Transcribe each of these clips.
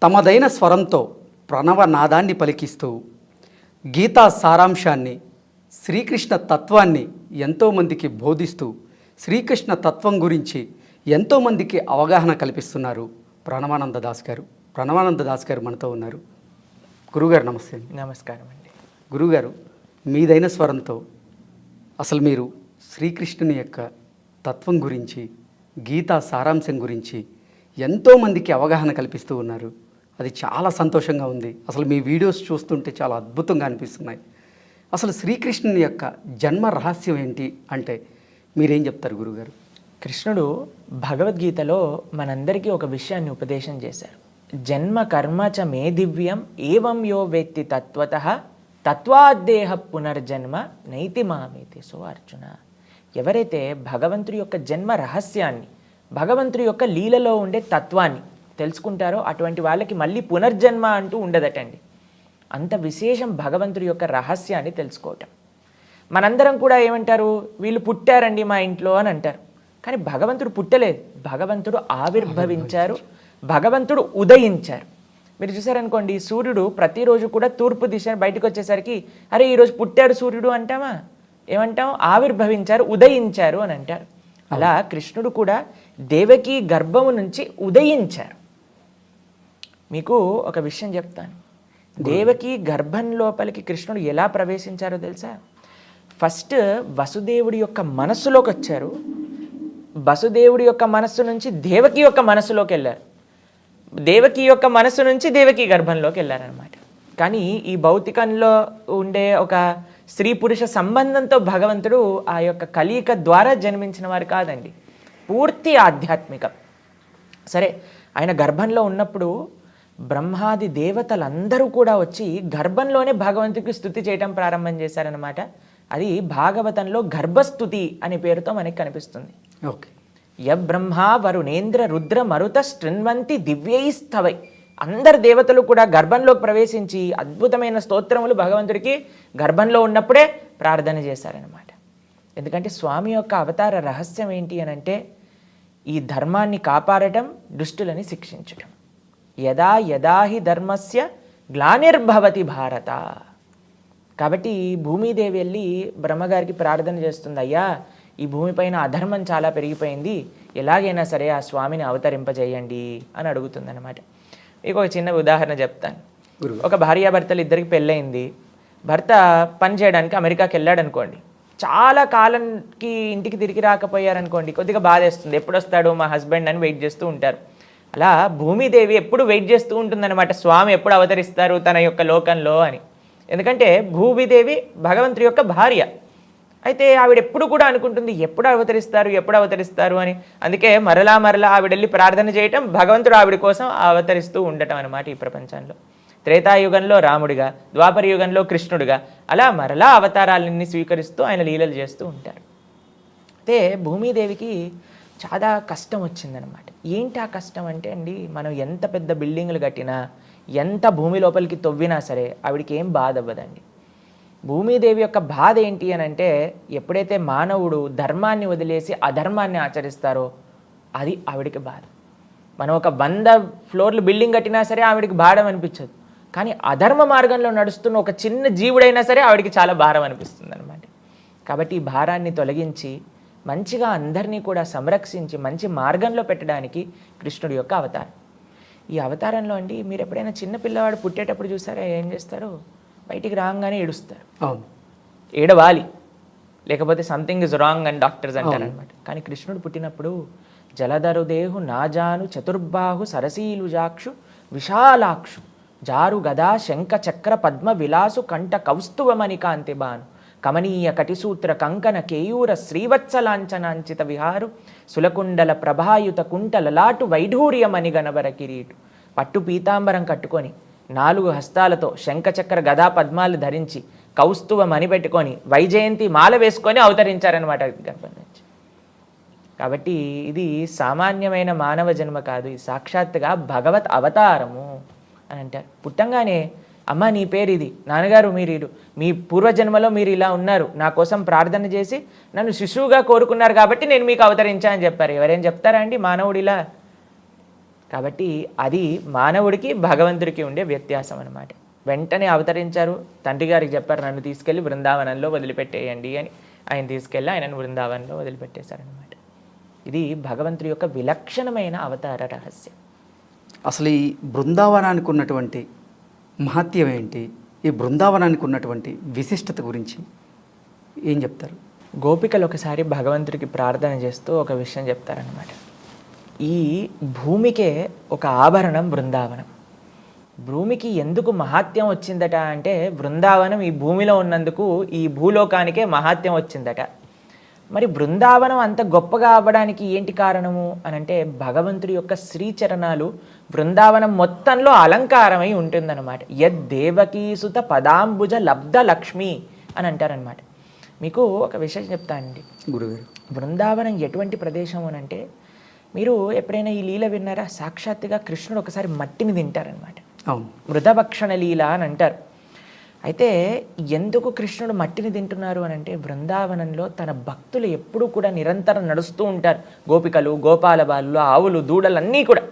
తమదైన స్వరంతో ప్రణవ నాదాన్ని పలికిస్తూ గీతా సారాంశాన్ని, శ్రీకృష్ణ తత్వాన్ని ఎంతోమందికి బోధిస్తూ శ్రీకృష్ణ తత్వం గురించి ఎంతోమందికి అవగాహన కల్పిస్తున్నారు ప్రణవానంద దాస్ గారు. ప్రణవానంద దాస్ గారు మనతో ఉన్నారు. గురుగారు నమస్తే. నమస్కారం అండి. గురుగారు, మీదైన స్వరంతో అసలు మీరు శ్రీకృష్ణుని యొక్క తత్వం గురించి, గీతా సారాంశం గురించి ఎంతోమందికి అవగాహన కల్పిస్తూ ఉన్నారు. అది చాలా సంతోషంగా ఉంది. అసలు మీ వీడియోస్ చూస్తుంటే చాలా అద్భుతంగా అనిపిస్తున్నాయి. అసలు శ్రీకృష్ణుని యొక్క జన్మ రహస్యం ఏంటి అంటే మీరేం చెప్తారు గురుగారు? కృష్ణుడు భగవద్గీతలో మనందరికీ ఒక విషయాన్ని ఉపదేశం చేశారు. జన్మ కర్మ చ మే దివ్యం ఏవం యో వేత్తి తత్వతః తత్వాద్దేహ పునర్జన్మ నైతి మామేతి. సో అర్జున, ఎవరైతే భగవంతుడి యొక్క జన్మ రహస్యాన్ని, భగవంతుడి యొక్క లీలలో ఉండే తత్వాన్ని తెలుసుకుంటారో అటువంటి వాళ్ళకి మళ్ళీ పునర్జన్మ అంటూ ఉండదటండి. అంత విశేషం భగవంతుడి యొక్క రహస్యాన్ని తెలుసుకోవటం. మనందరం కూడా ఏమంటారు, వీళ్ళు పుట్టారండి మా ఇంట్లో అని అంటారు. కానీ భగవంతుడు పుట్టలేదు, భగవంతుడు ఆవిర్భవించారు, భగవంతుడు ఉదయించారు. మీరు చూసారనుకోండి, సూర్యుడు ప్రతిరోజు కూడా తూర్పు దిశ బయటకు వచ్చేసరికి అరే ఈరోజు పుట్టాడు సూర్యుడు అంటామా? ఏమంటాం? ఆవిర్భవించారు, ఉదయించారు అని అంటారు. అలా కృష్ణుడు కూడా దేవకీ గర్భము నుంచి ఉదయించారు. మీకు ఒక విషయం చెప్తాను. దేవకీ గర్భం లోపలికి కృష్ణుడు ఎలా ప్రవేశించారో తెలుసా? ఫస్ట్ వసుదేవుడి యొక్క మనస్సులోకి వచ్చారు. వసుదేవుడి యొక్క మనస్సు నుంచి దేవకి యొక్క మనస్సులోకి వెళ్ళారు. దేవకి యొక్క మనస్సు నుంచి దేవకి గర్భంలోకి వెళ్ళారనమాట. కానీ ఈ భౌతికంలో ఉండే ఒక స్త్రీ పురుష సంబంధంతో భగవంతుడు ఆ యొక్క కలయిక ద్వారా జన్మించిన వారు కాదండి, పూర్తి ఆధ్యాత్మికం. సరే, ఆయన గర్భంలో ఉన్నప్పుడు బ్రహ్మాది దేవతలందరూ కూడా వచ్చి గర్భంలోనే భగవంతుడికి స్తుతి చేయటం ప్రారంభం చేశారనమాట. అది భాగవతంలో గర్భస్తుతి అనే పేరుతో మనకి కనిపిస్తుంది. ఓకే. యబ్రహ్మా వరుణేంద్ర రుద్ర మరుత శృణ్వంతి దివ్యైస్తవై. అందరు దేవతలు కూడా గర్భంలోకి ప్రవేశించి అద్భుతమైన స్తోత్రములు భగవంతుడికి గర్భంలో ఉన్నప్పుడే ప్రార్థన చేశారనమాట. ఎందుకంటే స్వామి యొక్క అవతార రహస్యం ఏంటి అని అంటే ఈ ధర్మాన్ని కాపాడటం, దుష్టులని శిక్షించటం. యదా యదాహి ధర్మస్య గ్లానిర్భవతి భారత. కాబట్టి భూమిదేవి వెళ్ళి బ్రహ్మగారికి ప్రార్థన చేస్తుంది, అయ్యా ఈ భూమిపైన అధర్మం చాలా పెరిగిపోయింది, ఎలాగైనా సరే ఆ స్వామిని అవతరింపజేయండి అని అడుగుతుందన్నమాట. మీకు ఒక చిన్న ఉదాహరణ చెప్తాను. ఒక భార్యాభర్తలు ఇద్దరికి పెళ్ళయింది. భర్త పని చేయడానికి అమెరికాకి వెళ్ళాడు అనుకోండి. చాలా కాలంకి ఇంటికి తిరిగి రాకపోయారనుకోండి, కొద్దిగా బాధేస్తుంది. ఎప్పుడు వస్తాడు మా హస్బెండ్ అని వెయిట్ చేస్తూ ఉంటారు. అలా భూమిదేవి ఎప్పుడు వెయిట్ చేస్తూ ఉంటుందన్నమాట, స్వామి ఎప్పుడు అవతరిస్తారు తన యొక్క లోకంలో అని. ఎందుకంటే భూమిదేవి భగవంతుడి యొక్క భార్య. అయితే ఆవిడ ఎప్పుడు కూడా అనుకుంటుంది ఎప్పుడు అవతరిస్తారు, ఎప్పుడు అవతరిస్తారు అని. అందుకే మరలా మరలా ఆవిడ వెళ్ళి ప్రార్థన చేయటం, భగవంతుడు ఆవిడ కోసం అవతరిస్తూ ఉండటం అనమాట ఈ ప్రపంచంలో. త్రేతాయుగంలో రాముడిగా, ద్వాపర యుగంలో కృష్ణుడిగా, అలా మరలా అవతారాలన్నీ స్వీకరిస్తూ ఆయన లీలలు చేస్తూ ఉంటారు. అయితే భూమిదేవికి చాలా కష్టం వచ్చిందనమాట. ఏంటి ఆ కష్టం అంటే అండి, మనం ఎంత పెద్ద బిల్డింగ్లు కట్టినా, ఎంత భూమి లోపలికి తవ్వినా సరే ఆవిడికి ఏం బాధ అవ్వదండి. భూమిదేవి యొక్క బాధ ఏంటి అని అంటే ఎప్పుడైతే మానవుడు ధర్మాన్ని వదిలేసి అధర్మాన్ని ఆచరిస్తారో అది ఆవిడికి బాధ. మనం ఒక 100 ఫ్లోర్లు బిల్డింగ్ కట్టినా సరే ఆవిడికి భారం అనిపించదు. కానీ అధర్మ మార్గంలో నడుస్తున్న ఒక చిన్న జీవుడైనా సరే ఆవిడికి చాలా భారం అనిపిస్తుంది అనమాట. కాబట్టి ఈ భారాన్ని తొలగించి మంచిగా అందరినీ కూడా సంరక్షించి మంచి మార్గంలో పెట్టడానికి కృష్ణుడి యొక్క అవతారం. ఈ అవతారంలో అండి మీరు ఎప్పుడైనా చిన్న పిల్లవాడు పుట్టేటప్పుడు చూసారా ఏం చేస్తారు? బయటికి రాగానే ఏడుస్తారు. ఏడవాలి, లేకపోతే సంథింగ్ ఇస్ రాంగ్ అని డాక్టర్స్ అంటారనమాట. కానీ కృష్ణుడు పుట్టినప్పుడు జలధరుదేహు నాజాను చతుర్బాహు సరసీలుజాక్షు విశాలాక్షు జారు గదా శంఖ చక్ర పద్మ విలాసు కంఠ కౌస్తువమణి కాంతిబాను కమనీయ కటిసూత్ర కంకణ కేయూర శ్రీవత్సలాంఛనాంచిత విహారు సులకుండల ప్రభాయుత కుంటల లాటు వైఢూర్యమణి గణవర కిరీటు. పట్టు పీతాంబరం కట్టుకొని 4 హస్తాలతో శంఖచక్ర గదా పద్మాలు ధరించి కౌస్తువ మణి పెట్టుకొని వైజయంతి మాల వేసుకొని అవతరించారనమాట గర్భం నుంచి. కాబట్టి ఇది సామాన్యమైన మానవ జన్మ కాదు, ఇది సాక్షాత్తుగా భగవత్ అవతారము అని అంటారు. పుట్టంగానే అమ్మ నీ పేరు ఇది, నాన్నగారు మీరు మీ పూర్వజన్మలో మీరు ఇలా ఉన్నారు, నా కోసం ప్రార్థన చేసి నన్ను శిశువుగా కోరుకున్నారు కాబట్టి నేను మీకు అవతరించా అని చెప్పారు. ఎవరేం చెప్తారా అండి మానవుడు ఇలా? కాబట్టి అది మానవుడికి భగవంతుడికి ఉండే వ్యత్యాసం అన్నమాట. వెంటనే అవతరించారు, తండ్రి గారికి చెప్పారు నన్ను తీసుకెళ్ళి బృందావనంలో వదిలిపెట్టేయండి అని. ఆయన తీసుకెళ్ళి ఆయనను బృందావనంలో వదిలిపెట్టేశారనమాట. ఇది భగవంతుడి యొక్క విలక్షణమైన అవతార రహస్యం. అసలు ఈ బృందావనానికి ఉన్నటువంటి మహత్యం ఏంటి, ఈ బృందావనానికి ఉన్నటువంటి విశిష్టత గురించి ఏం చెప్తారు? గోపికలు ఒకసారి భగవంతుడికి ప్రార్థన చేస్తూ ఒక విషయం చెప్తారనమాట. ఈ భూమికే ఒక ఆభరణం బృందావనం. భూమికి ఎందుకు మహాత్యం వచ్చిందట అంటే బృందావనం ఈ భూమిలో ఉన్నందుకు ఈ భూలోకానికే మహాత్యం వచ్చిందట. మరి బృందావనం అంత గొప్పగా అవ్వడానికి ఏంటి కారణము అని అంటే భగవంతుడి యొక్క శ్రీచరణాలు బృందావనం మొత్తంలో అలంకారమై ఉంటుందన్నమాట. యద్దేవకీసుత పదాంబుజ లబ్ధ లక్ష్మి అని అంటారనమాట. మీకు ఒక విషయం చెప్తానండి గురుగారు. బృందావనం ఎటువంటి ప్రదేశం అని అంటే, మీరు ఎప్పుడైనా ఈ లీల విన్నారా? సాక్షాత్తుగా కృష్ణుడు ఒకసారి మట్టిని తింటారనమాట. అవును, మృతభక్షణ లీల అని అంటారు. అయితే ఎందుకు కృష్ణుడు మట్టిని తింటున్నారు అని అంటే బృందావనంలో తన భక్తులు ఎప్పుడూ కూడా నిరంతరం నడుస్తూ ఉంటారు. గోపికలు, గోపాల బాలులు, ఆవులు, దూడలు అన్నీ కూడా.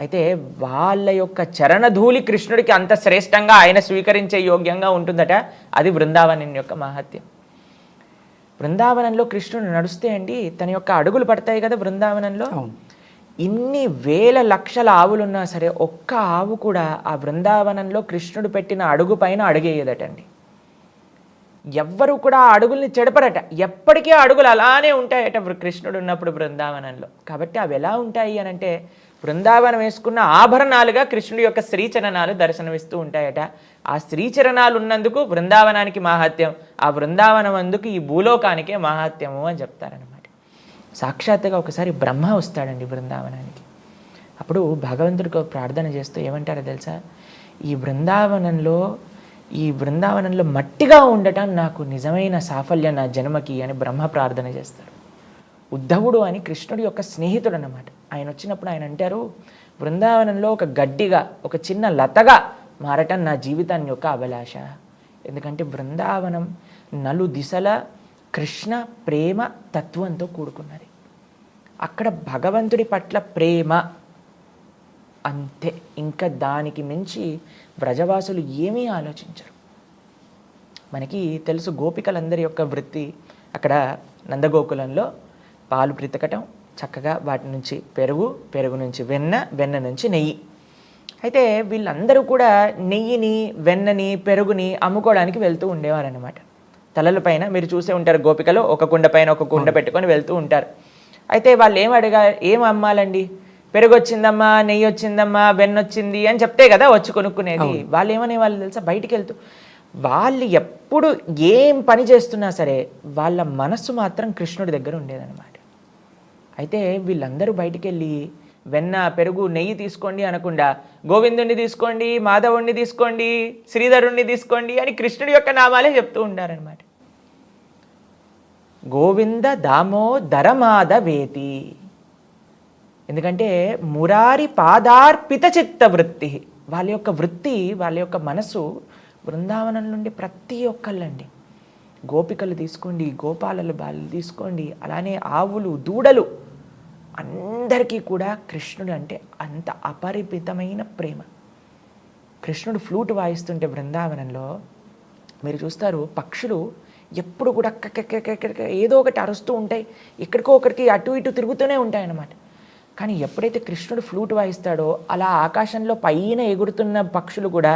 అయితే వాళ్ళ యొక్క చరణధూళి కృష్ణుడికి అంత శ్రేష్టంగా ఆయన స్వీకరించే యోగ్యంగా ఉంటుందట. అది బృందావనం యొక్క మహత్యం. బృందావనంలో కృష్ణుడు నడుస్తే అండి తన యొక్క అడుగులు పడతాయి కదా బృందావనంలో. ఇన్ని వేల లక్షల ఆవులున్నా సరే ఒక్క ఆవు కూడా ఆ బృందావనంలో కృష్ణుడు పెట్టిన అడుగు పైన అడుగేయదటండి. ఎవ్వరూ కూడా ఆ అడుగుల్ని చెడపరట. ఎప్పటికీ అడుగులు అలానే ఉంటాయట కృష్ణుడు ఉన్నప్పుడు బృందావనంలో. కాబట్టి అవి ఎలా ఉంటాయి అని అంటే బృందావనం వేసుకున్న ఆభరణాలుగా కృష్ణుడి యొక్క శ్రీచరణాలు దర్శనమిస్తూ ఉంటాయట. ఆ శ్రీచరణాలు ఉన్నందుకు బృందావనానికి మహాత్యం, ఆ బృందావనం అందుకు ఈ భూలోకానికే మహాత్యము అని చెప్తారనమాట. సాక్షాత్తుగా ఒకసారి బ్రహ్మ వస్తాడండి బృందావనానికి. అప్పుడు భగవంతుడికి ప్రార్థన చేస్తూ ఏమంటారో తెలుసా? ఈ బృందావనంలో మట్టిగా ఉండటం నాకు నిజమైన సాఫల్యం నా జన్మకి అని బ్రహ్మ ప్రార్థన చేస్తారు. ఉద్ధవుడు అని కృష్ణుడి యొక్క స్నేహితుడు అన్నమాట. ఆయన వచ్చినప్పుడు ఆయన అంటారు, బృందావనంలో ఒక గడ్డిగా, ఒక చిన్న లతగా మారటం నా జీవితాన్ని యొక్క అభిలాష. ఎందుకంటే బృందావనం నలు దిశల కృష్ణ ప్రేమ తత్వంతో కూడుకున్నది. అక్కడ భగవంతుడి పట్ల ప్రేమ అంతే, ఇంకా దానికి మించి వ్రజవాసులు ఏమీ ఆలోచించరు. మనకి తెలుసు గోపికలందరి యొక్క వృత్తి అక్కడ నందగోకులంలో పాలు పితకటం, చక్కగా వాటి నుంచి పెరుగు నుంచి వెన్న నుంచి నెయ్యి. అయితే వీళ్ళందరూ కూడా నెయ్యిని, వెన్నని, పెరుగుని అమ్ముకోవడానికి వెళ్తూ ఉండేవారనమాట. తలల పైన మీరు చూసే ఉంటారు గోపికలు ఒక కుండ పైన ఒక కుండ పెట్టుకొని వెళ్తూ ఉంటారు. అయితే వాళ్ళు ఏం అమ్మాలండి? పెరుగు వచ్చిందమ్మా, నెయ్యి వచ్చిందమ్మా, వెన్న వచ్చింది అని చెప్తే కదా వచ్చి కొనుక్కునేది. వాళ్ళు ఏమనే వాళ్ళు తెలుసా? బయటికి వెళ్తూ వాళ్ళు ఎప్పుడు ఏం పని చేస్తున్నా సరే వాళ్ళ మనస్సు మాత్రం కృష్ణుడి దగ్గర ఉండేదన్నమాట. అయితే వీళ్ళందరూ బయటికి వెళ్ళి వెన్న, పెరుగు, నెయ్యి తీసుకోండి అనకుండా గోవిందుణ్ణి తీసుకోండి, మాధవుణ్ణి తీసుకోండి, శ్రీధరుణ్ణి తీసుకోండి అని కృష్ణుడి యొక్క నామాలే చెప్తూ ఉంటారనమాట. గోవింద దామోదర మాధవేతి. ఎందుకంటే మురారి పాదార్పిత చిత్త వృత్తి. వాళ్ళ యొక్క వృత్తి, వాళ్ళ యొక్క మనసు బృందావనం నుండి ప్రతి ఒక్కళ్ళండి. గోపికలు తీసుకోండి, గోపాలలు బాలు తీసుకోండి, అలానే ఆవులు, దూడలు, అందరికీ కూడా కృష్ణుడు అంటే అంత అపరిమితమైన ప్రేమ. కృష్ణుడు ఫ్లూట్ వాయిస్తుంటే బృందావనంలో మీరు చూస్తారు పక్షులు ఎప్పుడు కూడా ఏదో ఒకటి అరుస్తూ ఉంటాయి, ఎక్కడికో ఒకరికి అటు ఇటు తిరుగుతూనే ఉంటాయి అన్నమాట. కానీ ఎప్పుడైతే కృష్ణుడు ఫ్లూట్ వాయిస్తాడో అలా ఆకాశంలో పైన ఎగురుతున్న పక్షులు కూడా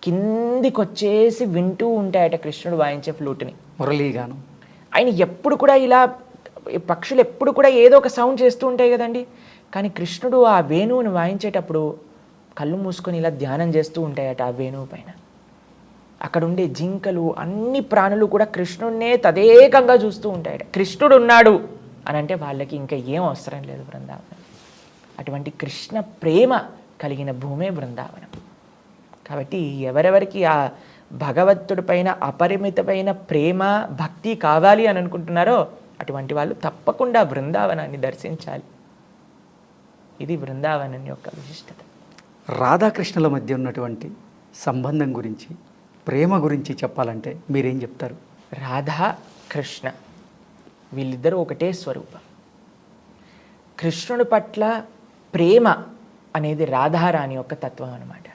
కిందికి వచ్చేసి వింటూ ఉంటాయట కృష్ణుడు వాయించే ఫ్లూట్ని. మురళీగాను ఆయన ఎప్పుడు కూడా ఇలా పక్షులు ఎప్పుడు కూడా ఏదో ఒక సౌండ్ చేస్తూ ఉంటాయి కదండి. కానీ కృష్ణుడు ఆ వేణువుని వాయించేటప్పుడు కళ్ళు మూసుకొని ఇలా ధ్యానం చేస్తూ ఉంటాయట ఆ వేణువు పైన. అక్కడ ఉండే జింకలు, అన్ని ప్రాణులు కూడా కృష్ణుడినే తదేకంగా చూస్తూ ఉంటాయట. కృష్ణుడు ఉన్నాడు అని అంటే వాళ్ళకి ఇంకా ఏం అవసరం లేదు బృందావనం. అటువంటి కృష్ణ ప్రేమ కలిగిన భూమే బృందావనం. కాబట్టి ఎవరెవరికి ఆ భగవంతుడి పైన అపరిమితమైన ప్రేమ, భక్తి కావాలి అని అనుకుంటున్నారో అటువంటి వాళ్ళు తప్పకుండా బృందావనాన్ని దర్శించాలి. ఇది బృందావనం యొక్క విశిష్టత. రాధాకృష్ణుల మధ్య ఉన్నటువంటి సంబంధం గురించి, ప్రేమ గురించి చెప్పాలంటే మీరేం చెప్తారు? రాధా కృష్ణ వీళ్ళిద్దరూ ఒకటే స్వరూపం. కృష్ణుడి పట్ల ప్రేమ అనేది రాధారాణి యొక్క తత్వం అన్నమాట.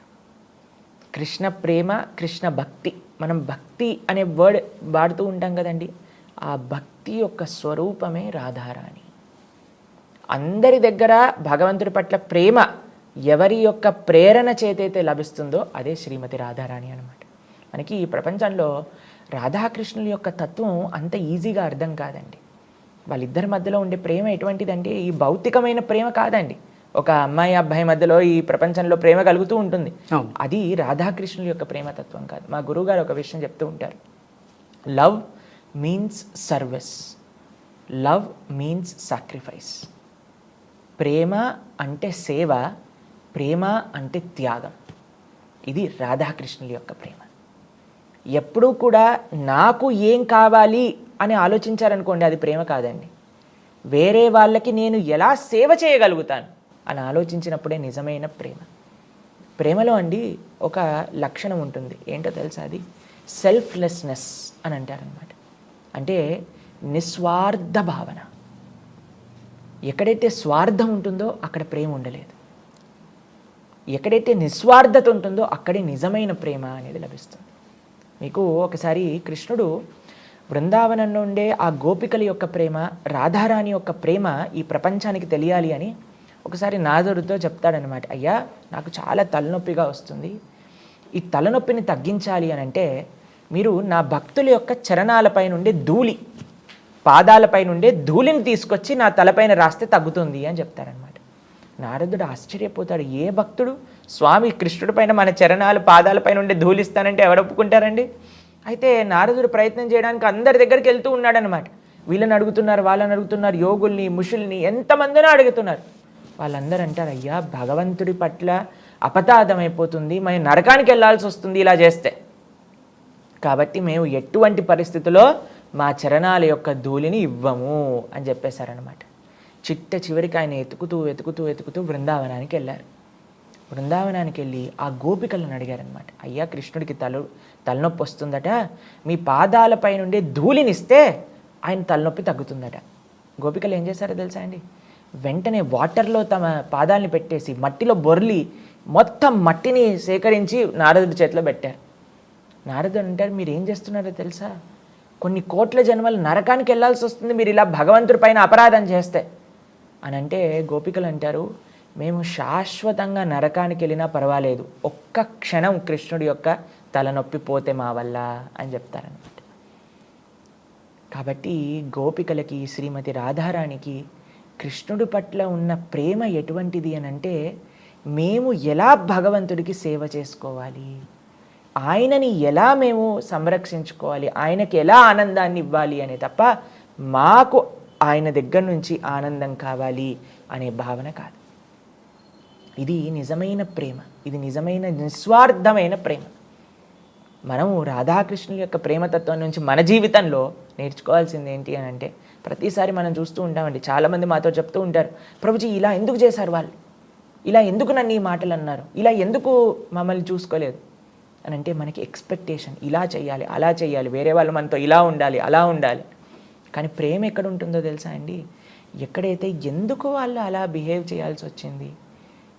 కృష్ణ ప్రేమ, కృష్ణ భక్తి. మనం భక్తి అనే వర్డ్ వాడుతూ ఉంటాం కదండి, ఆ భక్తి యొక్క స్వరూపమే రాధారాణి. అందరి దగ్గర భగవంతుడి పట్ల ప్రేమ ఎవరి యొక్క ప్రేరణ చేతైతే లభిస్తుందో అదే శ్రీమతి రాధారాణి అనమాట. మనకి ఈ ప్రపంచంలో రాధాకృష్ణుల యొక్క తత్వం అంత ఈజీగా అర్థం కాదండి. వాళ్ళిద్దరి మధ్యలో ఉండే ప్రేమ ఎటువంటిదంటే ఈ భౌతికమైన ప్రేమ కాదండి. ఒక అమ్మాయి అబ్బాయి మధ్యలో ఈ ప్రపంచంలో ప్రేమ కలుగుతూ ఉంటుంది, అది రాధాకృష్ణుల యొక్క ప్రేమతత్వం కాదు. మా గురువుగారు ఒక విషయం చెప్తూ ఉంటారు, love means service, love means sacrifice. ప్రేమ అంటే సేవ, ప్రేమ అంటే త్యాగం. ఇది రాధాకృష్ణుల యొక్క ప్రేమ. ఎప్పుడూ కూడా నాకు ఏం కావాలి అని ఆలోచించారనుకోండి, అది ప్రేమ కాదండి. వేరే వాళ్ళకి నేను ఎలా సేవ చేయగలుగుతాను అని ఆలోచించినప్పుడే నిజమైన ప్రేమ. ప్రేమలో అండి ఒక లక్షణం ఉంటుంది, ఏంటో తెలుసా? అది సెల్ఫ్లెస్నెస్ అని అంటారనమాట. అంటే నిస్వార్థ భావన. ఎక్కడైతే స్వార్థం ఉంటుందో అక్కడ ప్రేమ ఉండలేదు. ఎక్కడైతే నిస్వార్థత ఉంటుందో అక్కడే నిజమైన ప్రేమ అనేది లభిస్తుంది. మీకు ఒకసారి కృష్ణుడు బృందావనంలో ఉండే ఆ గోపికల యొక్క ప్రేమ, రాధారాణి యొక్క ప్రేమ ఈ ప్రపంచానికి తెలియాలి అని ఒకసారి నారదుడితో చెప్తాడనమాట. అయ్యా, నాకు చాలా తలనొప్పిగా వస్తుంది, ఈ తలనొప్పిని తగ్గించాలి అని అంటే మీరు నా భక్తుల యొక్క చరణాలపై నుండి ధూళి, పాదాలపై నుండే ధూళిని తీసుకొచ్చి నా తలపైన రాస్తే తగ్గుతుంది అని చెప్తారనమాట. నారదుడు ఆశ్చర్యపోతాడు, ఏ భక్తుడు స్వామి కృష్ణుడి పైన మన చరణాలు పాదాలపై నుండి ధూళిస్తానంటే ఎవరు ఒప్పుకుంటారండి? అయితే నారదుడు ప్రయత్నం చేయడానికి అందరి దగ్గరికి వెళ్తూ ఉన్నాడనమాట. వీళ్ళని అడుగుతున్నారు, వాళ్ళని అడుగుతున్నారు, యోగుల్ని, ముషుల్ని, ఎంతమందినో అడుగుతున్నారు. వాళ్ళందరూ అంటారు, అయ్యా భగవంతుడి పట్ల అపతాదమైపోతుంది, మేము నరకానికి వెళ్ళాల్సి వస్తుంది ఇలా చేస్తే, కాబట్టి మేము ఎటువంటి పరిస్థితుల్లో మా చరణాల యొక్క ధూళిని ఇవ్వము అని చెప్పేశారనమాట. చిట్ట చివరికి ఆయన వెతుకుతూ వెతుకుతూ వెతుకుతూ బృందావనానికి వెళ్ళారు. బృందావనానికి వెళ్ళి ఆ గోపికలను అడిగారనమాట, అయ్యా కృష్ణుడికి తలనొప్పి వస్తుందట, మీ పాదాలపై నుండి ధూళినిస్తే ఆయన తలనొప్పి తగ్గుతుందట. గోపికలు ఏం చేశారో తెలుసా అండి? వెంటనే వాటర్లో తమ పాదాలని పెట్టేసి మట్టిలో బొర్లి మొత్తం మట్టిని సేకరించి నారదుడి చేతిలో పెట్టారు. నారదుడు అంటారు, మీరు ఏం చేస్తున్నారో తెలుసా? కొన్ని కోట్ల జన్మలు నరకానికి వెళ్ళాల్సి వస్తుంది మీరు ఇలా భగవంతుడి పైన అపరాధం చేస్తే అని అంటే, గోపికలు అంటారు, మేము శాశ్వతంగా నరకానికి వెళ్ళినా పర్వాలేదు, ఒక్క క్షణం కృష్ణుడి యొక్క తలనొప్పి పోతే మా వల్ల అని చెప్తారనమాట. కాబట్టి గోపికలకి, శ్రీమతి రాధారాణికి కృష్ణుడి పట్ల ఉన్న ప్రేమ ఎటువంటిది అని అంటే, మేము ఎలా భగవంతుడికి సేవ చేసుకోవాలి, ఆయనని ఎలా మేము సంరక్షించుకోవాలి, ఆయనకి ఎలా ఆనందాన్ని ఇవ్వాలి అనే తప్ప మాకు ఆయన దగ్గర నుంచి ఆనందం కావాలి అనే భావన కాదు. ఇది నిజమైన ప్రేమ, ఇది నిజమైన నిస్వార్థమైన ప్రేమ. మనము రాధాకృష్ణుల యొక్క ప్రేమతత్వం నుంచి మన జీవితంలో నేర్చుకోవాల్సింది ఏంటి అని అంటే, ప్రతిసారి మనం చూస్తూ ఉంటామండి, చాలామంది మాతో చెప్తూ ఉంటారు, ప్రభుజీ ఇలా ఎందుకు చేశారు వాళ్ళు, ఇలా ఎందుకు నన్ను ఈ మాటలు అన్నారు, ఇలా ఎందుకు మమ్మల్ని చూసుకోలేదు అని అంటే, మనకి ఎక్స్పెక్టేషన్, ఇలా చేయాలి, అలా చేయాలి, వేరే వాళ్ళు మనతో ఇలా ఉండాలి, అలా ఉండాలి. కానీ ప్రేమ ఎక్కడ ఉంటుందో తెలుసా అండి? ఎక్కడైతే ఎందుకు వాళ్ళు అలా బిహేవ్ చేయాల్సి వచ్చింది,